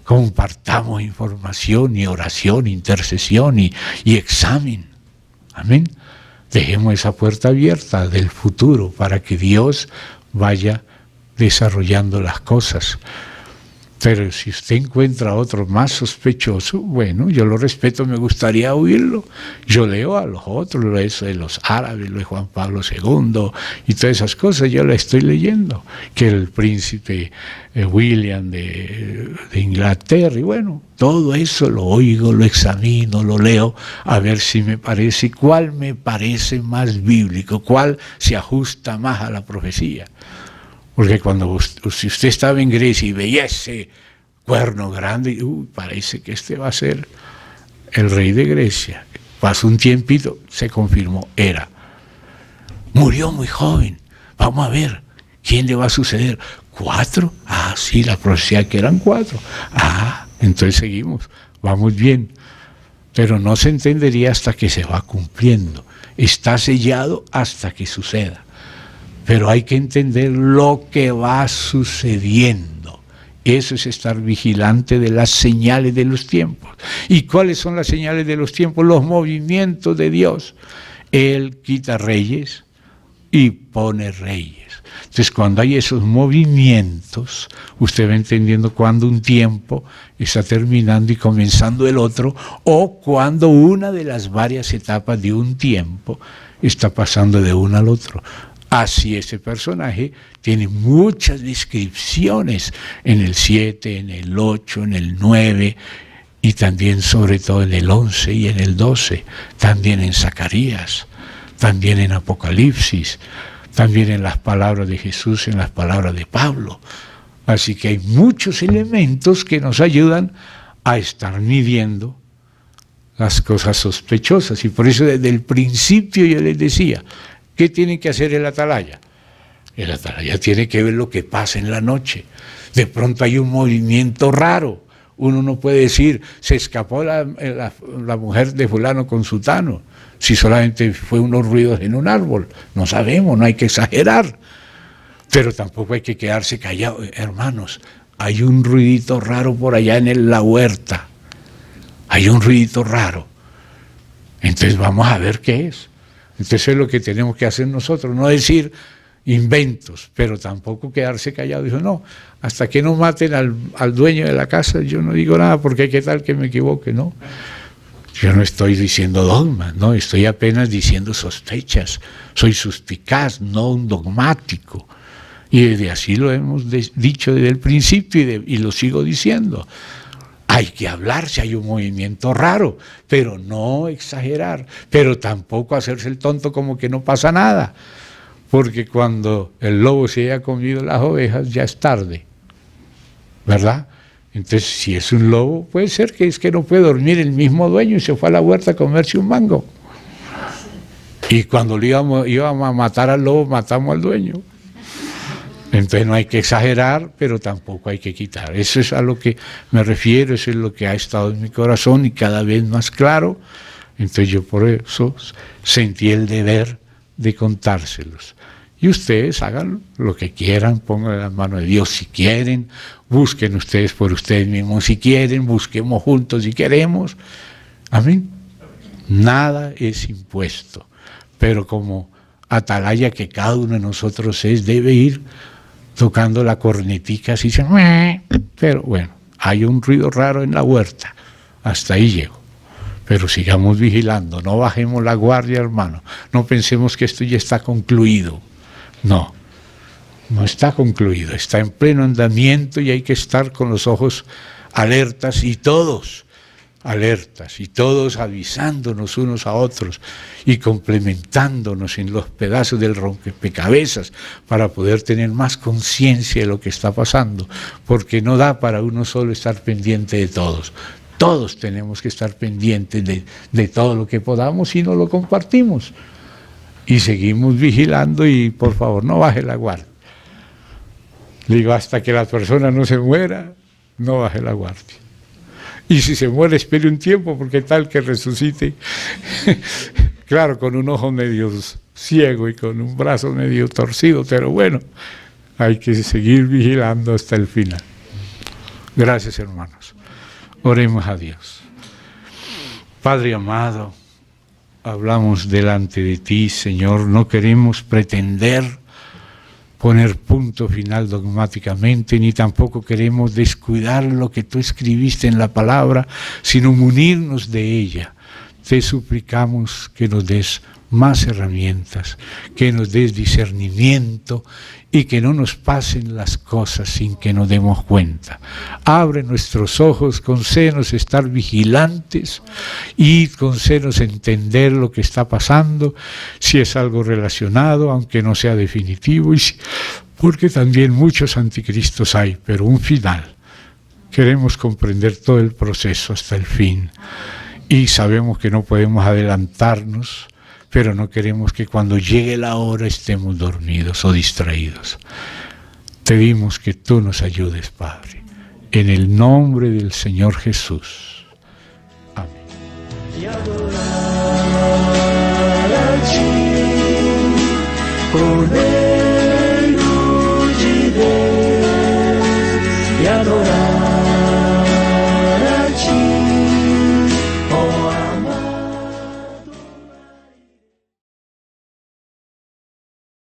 compartamos información y oración, intercesión y examen. Amén. Dejemos esa puerta abierta del futuro para que Dios vaya desarrollando las cosas. Pero si usted encuentra otro más sospechoso, bueno, yo lo respeto, me gustaría oírlo. Yo leo a los otros, leo eso de los árabes, lo de Juan Pablo II y todas esas cosas, yo la estoy leyendo. Que el príncipe William de Inglaterra, y bueno, todo eso lo oigo, lo examino, lo leo, a ver si me parece, cuál me parece más bíblico, cuál se ajusta más a la profecía. Porque si usted estaba en Grecia y veía ese cuerno grande, parece que este va a ser el rey de Grecia. Pasó un tiempito, se confirmó, era. Murió muy joven, vamos a ver, ¿quién le va a suceder? ¿4? Ah, sí, la profecía que eran 4. Ah, entonces seguimos, vamos bien. Pero no se entendería hasta que se va cumpliendo. Está sellado hasta que suceda. Pero hay que entender lo que va sucediendo. Eso es estar vigilante de las señales de los tiempos. ¿Y cuáles son las señales de los tiempos? Los movimientos de Dios. Él quita reyes y pone reyes. Entonces, cuando hay esos movimientos, usted va entendiendo cuando un tiempo está terminando y comenzando el otro, o cuando una de las varias etapas de un tiempo está pasando de uno al otro. Así ese personaje tiene muchas descripciones en el 7, en el 8, en el 9 y también sobre todo en el 11 y en el 12, también en Zacarías, también en Apocalipsis, también en las palabras de Jesús, en las palabras de Pablo. Así que hay muchos elementos que nos ayudan a estar midiendo las cosas sospechosas, y por eso desde el principio yo les decía, ¿qué tiene que hacer el atalaya? El atalaya tiene que ver lo que pasa en la noche. De pronto hay un movimiento raro. Uno no puede decir, se escapó la mujer de fulano con sutano. Si solamente fue unos ruidos en un árbol, no sabemos, no hay que exagerar. Pero tampoco hay que quedarse callado. Hermanos, hay un ruidito raro por allá en la huerta. Hay un ruidito raro. Entonces vamos a ver qué es. Entonces es lo que tenemos que hacer nosotros, no decir inventos, pero tampoco quedarse callado. Dijo, no, hasta que no maten al dueño de la casa, yo no digo nada, porque qué tal que me equivoque, ¿no? Yo no estoy diciendo dogmas, no, estoy apenas diciendo sospechas. Soy suspicaz, no un dogmático. Y desde así lo hemos dicho desde el principio y lo sigo diciendo. Hay que hablar si hay un movimiento raro, pero no exagerar, pero tampoco hacerse el tonto como que no pasa nada, porque cuando el lobo se haya comido las ovejas ya es tarde, ¿verdad? Entonces, si es un lobo, puede ser que es que no puede dormir el mismo dueño y se fue a la huerta a comerse un mango. Y cuando le íbamos a matar al lobo, matamos al dueño. Entonces no hay que exagerar, pero tampoco hay que quitar. Eso es a lo que me refiero, eso es lo que ha estado en mi corazón y cada vez más claro. Entonces yo por eso sentí el deber de contárselos. Y ustedes hagan lo que quieran, pongan en las manos de Dios si quieren, busquen ustedes por ustedes mismos si quieren, busquemos juntos si queremos. Amén. Nada es impuesto, pero como atalaya que cada uno de nosotros debe ir tocando la cornetica así, pero bueno, hay un ruido raro en la huerta, hasta ahí llego. Pero sigamos vigilando, no bajemos la guardia, hermano, no pensemos que esto ya está concluido, no está concluido, está en pleno andamiento y hay que estar con los ojos alertas y todos avisándonos unos a otros y complementándonos en los pedazos del rompecabezas para poder tener más conciencia de lo que está pasando, porque no da para uno solo estar pendiente de todos. Todos tenemos que estar pendientes de todo lo que podamos y no lo compartimos. Y seguimos vigilando y por favor no baje la guardia. Digo, hasta que la persona no se muera, no baje la guardia. Y si se muere, espere un tiempo, porque tal que resucite, claro, con un ojo medio ciego y con un brazo medio torcido, pero bueno, hay que seguir vigilando hasta el final. Gracias, hermanos. Oremos a Dios. Padre amado, hablamos delante de ti, Señor, no queremos pretender poner punto final dogmáticamente, ni tampoco queremos descuidar lo que tú escribiste en la palabra, sino munirnos de ella. Te suplicamos que nos des más herramientas, que nos des discernimiento y que no nos pasen las cosas sin que nos demos cuenta. Abre nuestros ojos, concédenos estar vigilantes y concédenos entender lo que está pasando, si es algo relacionado, aunque no sea definitivo, porque también muchos anticristos hay, pero un final. Queremos comprender todo el proceso hasta el fin y sabemos que no podemos adelantarnos, pero no queremos que cuando llegue la hora estemos dormidos o distraídos. Pedimos que tú nos ayudes, Padre, en el nombre del Señor Jesús. Amén. Y adorar a ti,